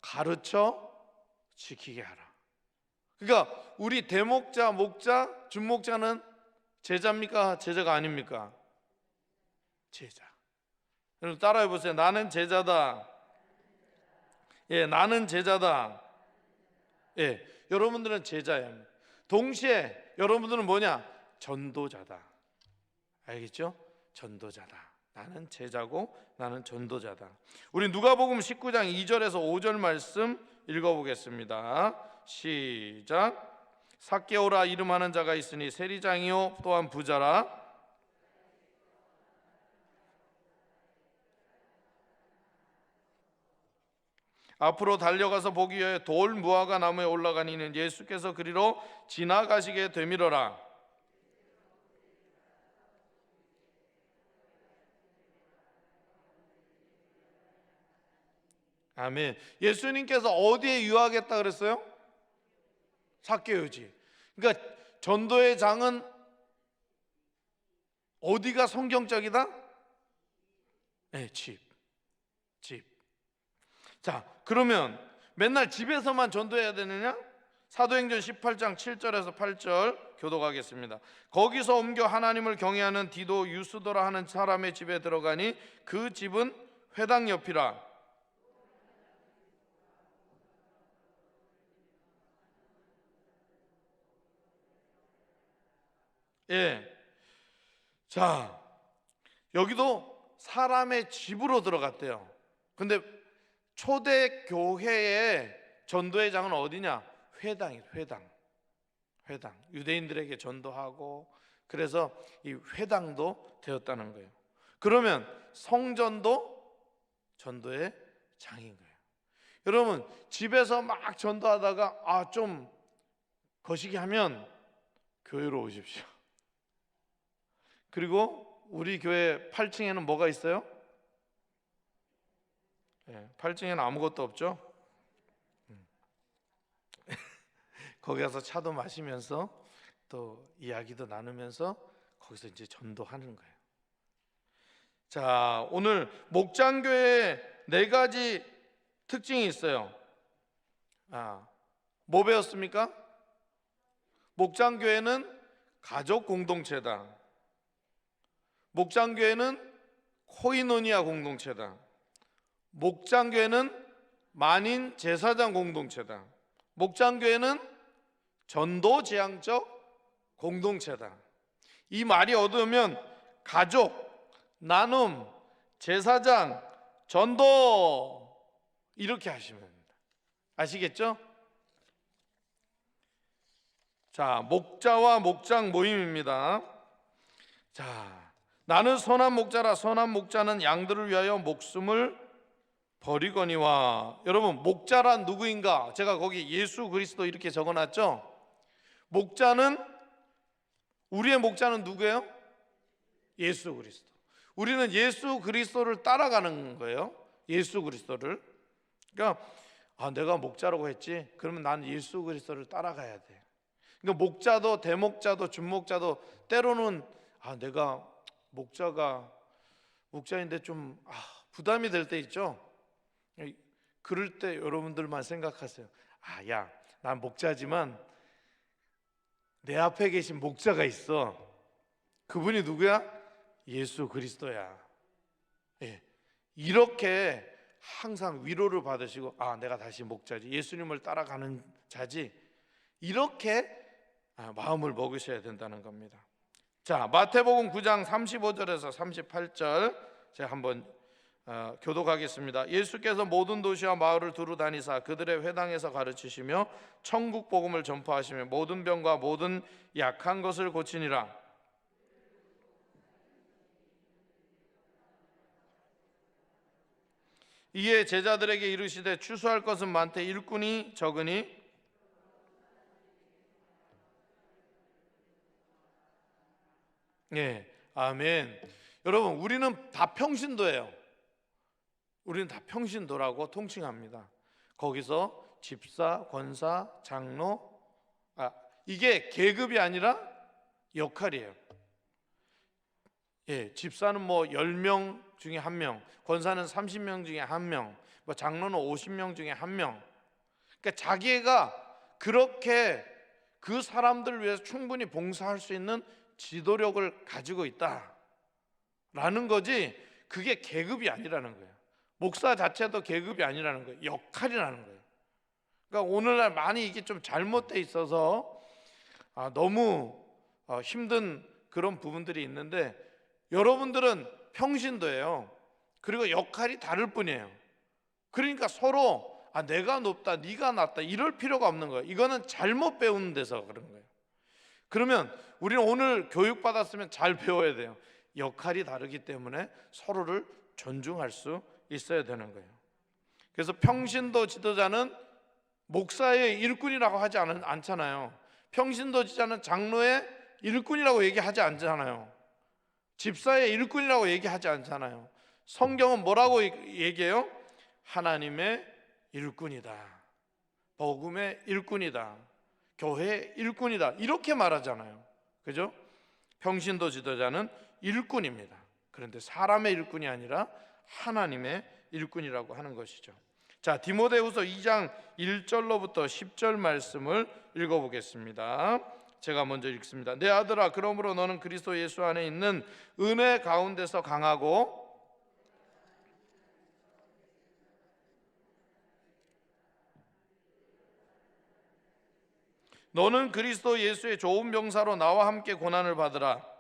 가르쳐 지키게 하라. 그러니까 우리 대목자, 목자, 준목자는 제자입니까? 제자가 아닙니까? 제자. 여러분 따라해 보세요. 나는 제자다. 나는 제자다. 여러분들은 제자예요. 동시에 여러분들은 뭐냐? 전도자다. 알겠죠? 전도자다. 나는 제자고 나는 전도자다. 우리 누가복음 19장 2절에서 5절 말씀 읽어보겠습니다. 시작. 삭개오라 이름하는 자가 있으니 세리장이요 또한 부자라. 앞으로 달려가서 보기 위해 돌 무화과 나무에 올라가니는 예수께서 그리로 지나가시게 되밀어라. 아멘. 예수님께서 어디에 유하겠다 그랬어요? 삭개오지. 그러니까 전도의 장은 어디가 성경적이다? 집. 자, 그러면 맨날 집에서만 전도해야 되느냐? 사도행전 18장 7절에서 8절 교독하겠습니다. 거기서 옮겨 하나님을 경외하는 디도 유스도라 하는 사람의 집에 들어가니 그 집은 회당 옆이라. 자, 여기도 사람의 집으로 들어갔대요. 근데 초대 교회의 전도의 장은 어디냐? 회당이에요. 회당. 유대인들에게 전도하고 그래서 이 회당도 되었다는 거예요. 그러면 성전도 전도의 장인 거예요. 여러분 집에서 막 전도하다가 좀 거시기 하면 교회로 오십시오. 그리고 우리 교회 8층에는 뭐가 있어요? 8층에는 아무것도 없죠. 거기 가서 차도 마시면서 또 이야기도 나누면서 거기서 이제 전도하는 거예요. 자, 오늘 목장교회에 4가지 특징이 있어요. 뭐 배웠습니까? 목장교회는 가족 공동체다. 목장교회는 코이노니아 공동체다. 목장교회는 만인 제사장 공동체다. 목장교회는 전도지향적 공동체다. 이 말이 얻으면 가족, 나눔, 제사장, 전도 이렇게 하시면 됩니다. 아시겠죠? 자, 목자와 목장 모임입니다. 자, 나는 선한 목자라. 선한 목자는 양들을 위하여 목숨을 버리거니와. 여러분 목자란 누구인가? 제가 거기 예수 그리스도 이렇게 적어놨죠? 우리의 목자는 누구예요? 예수 그리스도. 우리는 예수 그리스도를 따라가는 거예요. 예수 그리스도를. 그러니까 내가 목자라고 했지? 그러면 나는 예수 그리스도를 따라가야 돼. 그러니까 목자도 대목자도 준목자도 때로는 내가 목자인데 좀 부담이 될 때 있죠. 그럴 때 여러분들만 생각하세요. 야, 난 목자지만 내 앞에 계신 목자가 있어. 그분이 누구야? 예수 그리스도야. 이렇게 항상 위로를 받으시고 내가 다시 목자지, 예수님을 따라가는 자지, 이렇게 마음을 먹으셔야 된다는 겁니다. 자, 마태복음 9장 35절에서 38절 제가 한번 교독하겠습니다. 예수께서 모든 도시와 마을을 두루 다니사 그들의 회당에서 가르치시며 천국 복음을 전파하시며 모든 병과 모든 약한 것을 고치니라. 이에 제자들에게 이르시되 추수할 것은 많되 일꾼이 적으니 아멘. 여러분, 우리는 다 평신도예요. 우리는 다 평신도라고 통칭합니다. 거기서 집사, 권사, 장로, 이게 계급이 아니라 역할이에요. 집사는 뭐 10명 중에 1명, 권사는 30명 중에 1명, 뭐 장로는 50명 중에 1명. 그러니까 자기가 그렇게 그 사람들을 위해서 충분히 봉사할 수 있는 지도력을 가지고 있다라는 거지, 그게 계급이 아니라는 거예요. 목사 자체도 계급이 아니라는 거예요. 역할이라는 거예요. 그러니까 오늘날 많이 이게 좀 잘못돼 있어서 너무 힘든 그런 부분들이 있는데, 여러분들은 평신도예요. 그리고 역할이 다를 뿐이에요. 그러니까 서로 내가 높다, 네가 낮다 이럴 필요가 없는 거예요. 이거는 잘못 배우는 데서 그런 거예요. 그러면 우리는 오늘 교육받았으면 잘 배워야 돼요. 역할이 다르기 때문에 서로를 존중할 수 있어야 되는 거예요. 그래서 평신도 지도자는 목사의 일꾼이라고 하지 않잖아요. 평신도 지도자는 장로의 일꾼이라고 얘기하지 않잖아요. 집사의 일꾼이라고 얘기하지 않잖아요. 성경은 뭐라고 얘기해요? 하나님의 일꾼이다, 복음의 일꾼이다, 교회의 일꾼이다, 이렇게 말하잖아요. 그죠? 평신도 지도자는 일꾼입니다. 그런데 사람의 일꾼이 아니라 하나님의 일꾼이라고 하는 것이죠. 자, 디모데후서 2장 1절로부터 10절 말씀을 읽어보겠습니다. 제가 먼저 읽습니다. 내 아들아, 그러므로 너는 그리스도 예수 안에 있는 은혜 가운데서 강하고 너는 그리스도 예수의 좋은 병사로 나와 함께 고난을 받으라.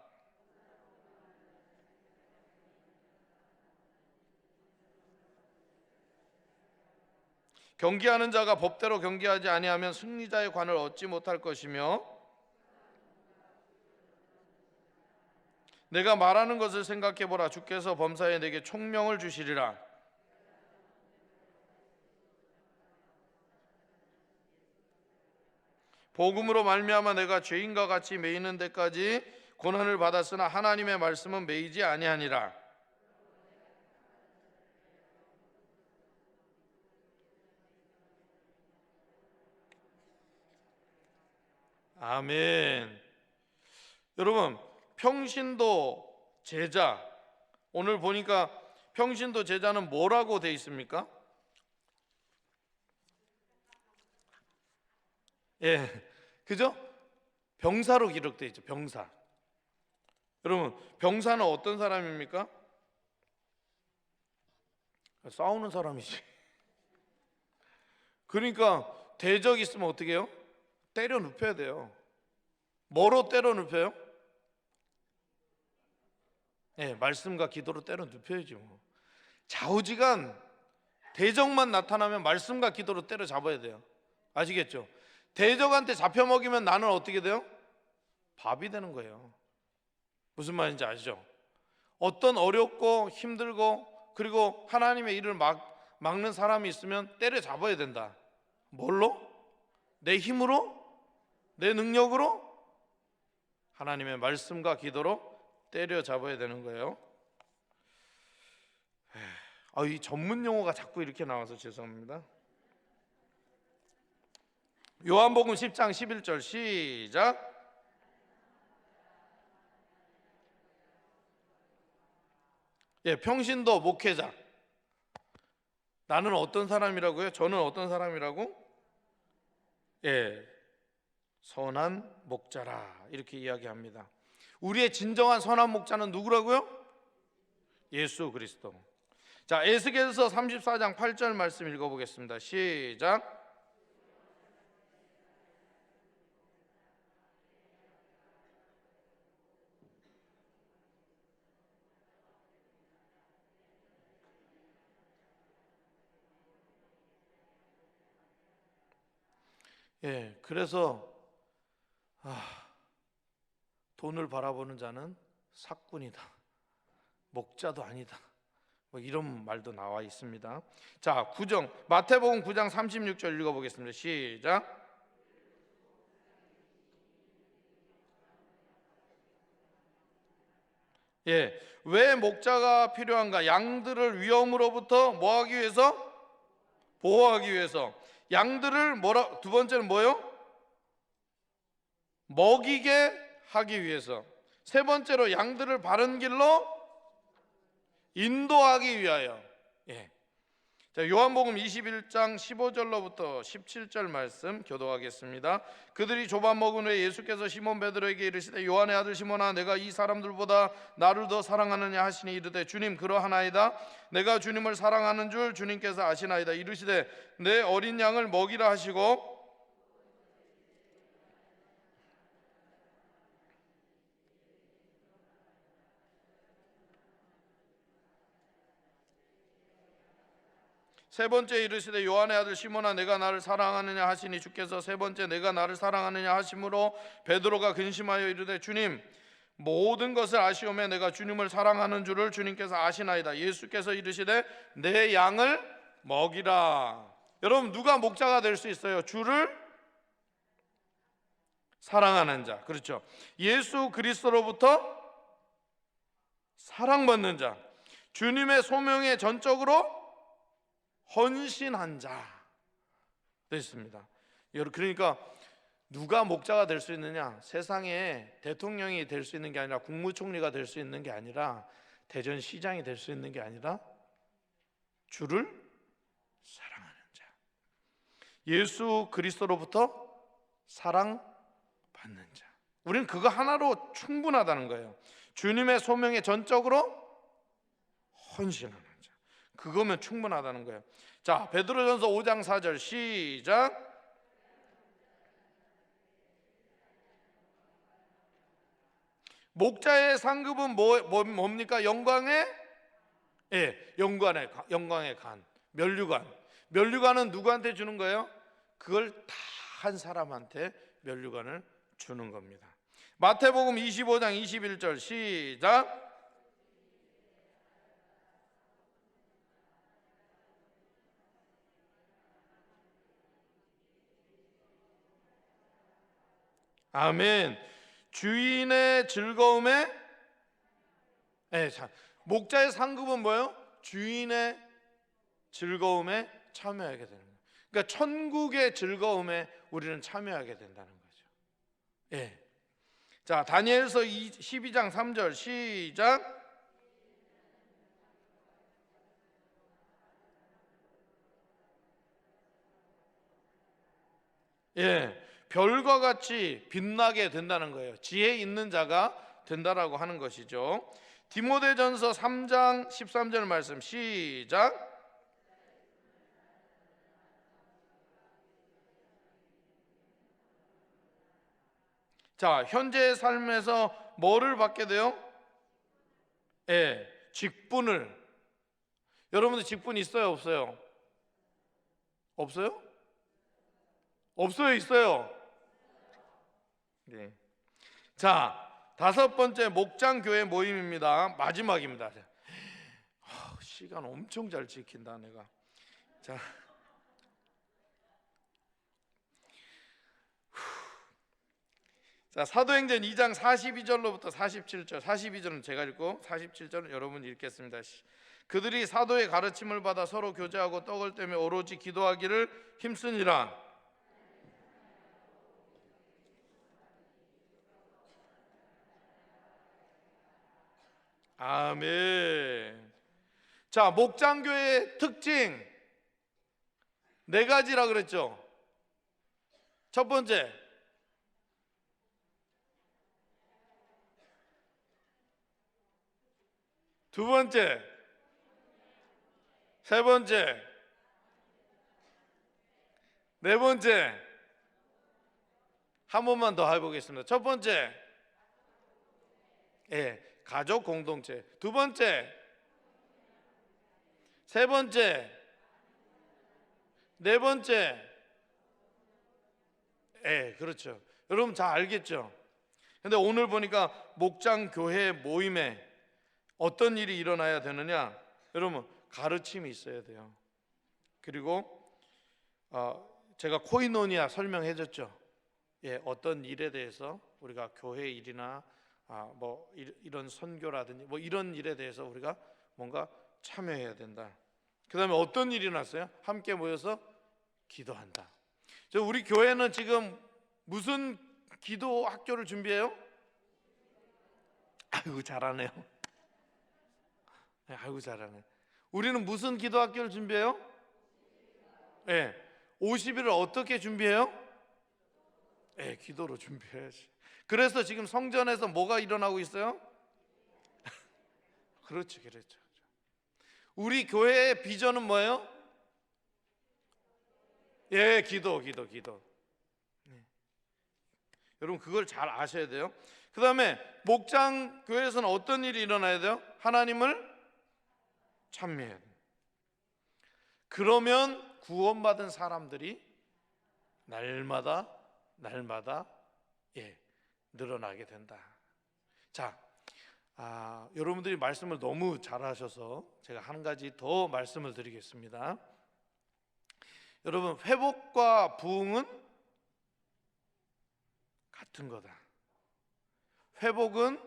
경계하는 자가 법대로 경계하지 아니하면 승리자의 관을 얻지 못할 것이며 내가 말하는 것을 생각해 보라. 주께서 범사에 내게 총명을 주시리라. 복음으로 말미암아 내가 죄인과 같이 매이는 데까지 고난을 받았으나 하나님의 말씀은 매이지 아니하니라. 아멘. 여러분, 평신도 제자, 오늘 보니까 평신도 제자는 뭐라고 돼 있습니까? 그죠? 병사로 기록되어 있죠. 병사. 여러분, 병사는 어떤 사람입니까? 싸우는 사람이지. 그러니까 대적 있으면 어떻게 해요? 때려 눕혀야 돼요. 뭐로 때려 눕혀요? 말씀과 기도로 때려 눕혀야죠. 좌우지간 대적만 나타나면 말씀과 기도로 때려 잡아야 돼요. 아시겠죠? 대적한테 잡혀 먹이면 나는 어떻게 돼요? 밥이 되는 거예요. 무슨 말인지 아시죠? 어떤 어렵고 힘들고 그리고 하나님의 일을 막는 사람이 있으면 때려 잡아야 된다. 뭘로? 내 힘으로? 내 능력으로? 하나님의 말씀과 기도로 때려 잡아야 되는 거예요. 이 전문 용어가 자꾸 이렇게 나와서 죄송합니다. 요한복음 10장 11절 시작. 평신도 목회자. 나는 어떤 사람이라고요? 저는 어떤 사람이라고? 선한 목자라 이렇게 이야기합니다. 우리의 진정한 선한 목자는 누구라고요? 예수 그리스도. 자, 에스겔서 34장 8절 말씀 읽어보겠습니다. 시작. 예, 그래서 돈을 바라보는 자는 사꾼이다, 목자도 아니다, 뭐 이런 말도 나와 있습니다. 자, 마태복음 9장 36절 읽어보겠습니다. 시작. 예, 왜 목자가 필요한가? 양들을 위험으로부터 뭐 하기 위해서? 보호하기 위해서. 양들을 두 번째는 뭐요? 먹이게 하기 위해서. 세 번째로 양들을 바른 길로 인도하기 위하여. 예. 자, 요한복음 21장 15절로부터 17절 말씀 교도하겠습니다. 그들이 조반 먹은 후에 예수께서 시몬 베드로에게 이르시되 요한의 아들 시몬아, 내가 이 사람들보다 나를 더 사랑하느냐 하시니 이르되 주님, 그러하나이다. 내가 주님을 사랑하는 줄 주님께서 아시나이다. 이르시되 내 어린 양을 먹이라 하시고 세 번째 이르시되 요한의 아들 시몬아, 내가 나를 사랑하느냐 하시니 주께서 세 번째 내가 나를 사랑하느냐 하심으로 베드로가 근심하여 이르되 주님, 모든 것을 아시오매 내가 주님을 사랑하는 줄을 주님께서 아시나이다. 예수께서 이르시되 내 양을 먹이라. 여러분, 누가 목자가 될 수 있어요? 주를 사랑하는 자. 그렇죠. 예수 그리스도로부터 사랑받는 자, 주님의 소명에 전적으로 헌신한 자 됐습니다. 그러니까 누가 목자가 될 수 있느냐? 세상에 대통령이 될 수 있는 게 아니라, 국무총리가 될 수 있는 게 아니라, 대전시장이 될 수 있는 게 아니라 주를 사랑하는 자, 예수 그리스도로부터 사랑받는 자. 우리는 그거 하나로 충분하다는 거예요. 주님의 소명에 전적으로 헌신하는 자, 그거면 충분하다는 거예요. 자, 베드로전서 5장 4절 시작. 목자의 상급은 뭡니까? 영광의 영광의 간, 면류관은 누구한테 주는 거예요? 그걸 다 한 사람한테 면류관을 주는 겁니다. 마태복음 25장 21절 시작. 아멘. 주인의 즐거움에, 목자의 상급은 뭐예요? 주인의 즐거움에 참여하게 되는 거예요. 그러니까 천국의 즐거움에 우리는 참여하게 된다는 거죠. 예. 자, 다니엘서 12장 3절 시작. 예. 별과 같이 빛나게 된다는 거예요. 지혜 있는 자가 된다라고 하는 것이죠. 디모데전서 3장 13절 말씀 시작. 자, 현재의 삶에서 뭐를 받게 돼요? 직분을. 여러분들 직분 있어요, 없어요? 없어요? 없어요, 있어요? 네. 자, 다섯 번째 목장 교회 모임입니다. 마지막입니다. 시간 엄청 잘 지킨다 내가. 자, 사도행전 2장 42절로부터 47절, 42절은 제가 읽고 47절은 여러분이 읽겠습니다. 그들이 사도의 가르침을 받아 서로 교제하고 떡을 떼며 오로지 기도하기를 힘쓰니라. 아멘. 자, 목장교회의 특징 네 가지라 그랬죠. 첫 번째, 두 번째, 세 번째, 네 번째. 한 번만 더 해보겠습니다. 첫 번째, 가족 공동체. 두 번째, 세 번째, 네 번째, 예, 그렇죠. 여러분 잘 알겠죠? 근데 오늘 보니까 목장 교회 모임에 어떤 일이 일어나야 되느냐? 여러분 가르침이 있어야 돼요. 그리고 제가 코이노니아 설명해줬죠. 예, 어떤 일에 대해서 우리가 교회 일이나 뭐 이런 선교라든지 뭐 이런 일에 대해서 우리가 뭔가 참여해야 된다. 그 다음에 어떤 일이 났어요? 함께 모여서 기도한다. 우리 교회는 지금 무슨 기도 학교를 준비해요? 아이고 잘하네요. 아이고 잘하네. 우리는 무슨 기도 학교를 준비해요? 예, 50일을 어떻게 준비해요? 예, 기도로 준비해야지. 그래서 지금 성전에서 뭐가 일어나고 있어요? 그렇죠. 우리 교회의 비전은 뭐예요? 예, 기도. 네. 여러분 그걸 잘 아셔야 돼요. 그 다음에 목장 교회에서는 어떤 일이 일어나야 돼요? 하나님을 찬미해야 돼요. 그러면 구원받은 사람들이 날마다 예, 늘어나게 된다. 자, 여러분들이 말씀을 너무 잘하셔서 제가 한 가지 더 말씀을 드리겠습니다. 여러분 회복과 부흥은 같은 거다. 회복은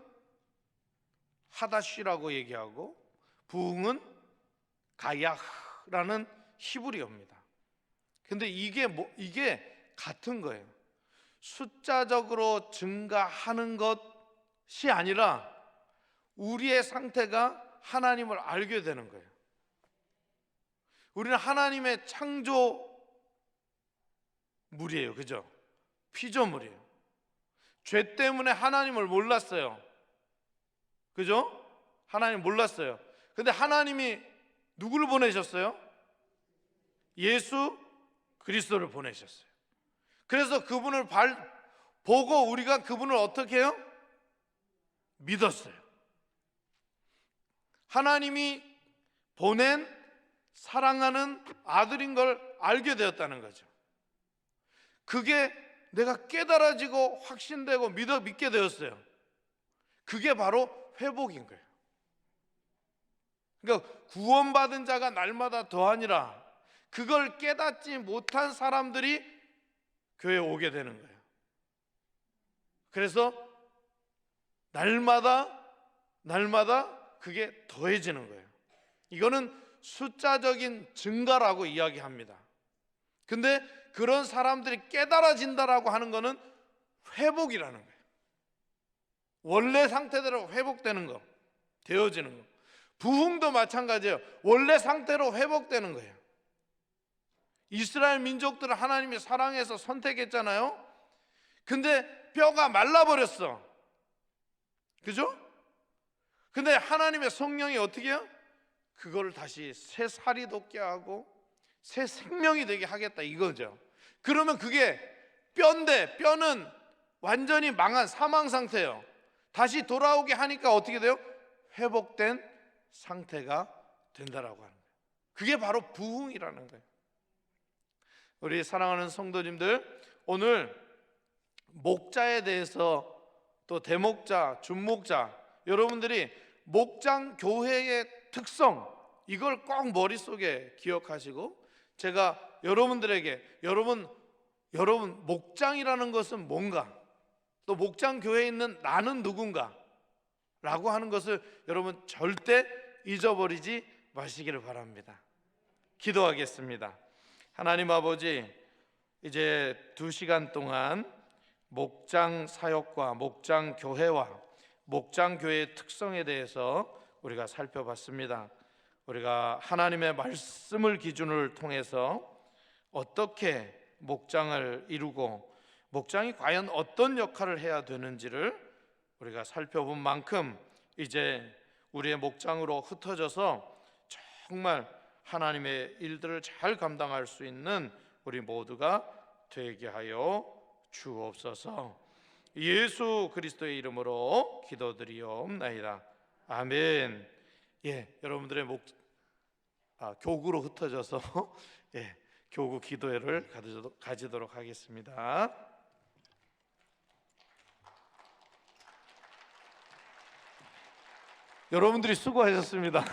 하다쉬라고 얘기하고 부흥은 가야흐라는 히브리어입니다. 근데 이게 같은 거예요. 숫자적으로 증가하는 것이 아니라 우리의 상태가 하나님을 알게 되는 거예요. 우리는 하나님의 창조물이에요. 그죠? 피조물이에요. 죄 때문에 하나님을 몰랐어요. 그죠? 하나님 몰랐어요. 근데 하나님이 누구를 보내셨어요? 예수 그리스도를 보내셨어요. 그래서 그분을 보고 우리가 그분을 어떻게 해요? 믿었어요. 하나님이 보낸 사랑하는 아들인 걸 알게 되었다는 거죠. 그게 내가 깨달아지고 확신되고 믿게 되었어요. 그게 바로 회복인 거예요. 그러니까 구원받은 자가 날마다 더하니라, 그걸 깨닫지 못한 사람들이 교회에 오게 되는 거예요. 그래서 날마다 그게 더해지는 거예요. 이거는 숫자적인 증가라고 이야기합니다. 근데 그런 사람들이 깨달아진다라고 하는 거는 회복이라는 거예요. 원래 상태대로 회복되는 거, 되어지는 거. 부흥도 마찬가지예요. 원래 상태로 회복되는 거예요. 이스라엘 민족들을 하나님이 사랑해서 선택했잖아요. 근데 뼈가 말라버렸어. 그죠? 근데 하나님의 성령이 어떻게 해요? 그걸 다시 새 살이 돋게 하고 새 생명이 되게 하겠다 이거죠. 그러면 그게 뼈인데, 뼈는 완전히 망한 사망 상태예요. 다시 돌아오게 하니까 어떻게 돼요? 회복된 상태가 된다라고 하는 거예요. 그게 바로 부흥이라는 거예요. 우리 사랑하는 성도님들, 오늘 목자에 대해서, 또 대목자, 준목자, 여러분들이 목장 교회의 특성, 이걸 꼭 머릿속에 기억하시고, 제가 여러분들에게 여러분 목장이라는 것은 뭔가, 또 목장 교회에 있는 나는 누군가 라고 하는 것을 여러분 절대 잊어버리지 마시기를 바랍니다. 기도하겠습니다. 하나님 아버지, 이제 2시간 동안 목장 사역과 목장 교회와 목장 교회의 특성에 대해서 우리가 살펴봤습니다. 우리가 하나님의 말씀을 기준을 통해서 어떻게 목장을 이루고 목장이 과연 어떤 역할을 해야 되는지를 우리가 살펴본 만큼, 이제 우리의 목장으로 흩어져서 정말 하나님의 일들을 잘 감당할 수 있는 우리 모두가 되게 하여 주옵소서. 예수 그리스도의 이름으로 기도드리옵나이다. 아멘. 여러분들의 교구로 흩어져서 교구 기도회를 가지도록 하겠습니다. 여러분들이 수고하셨습니다.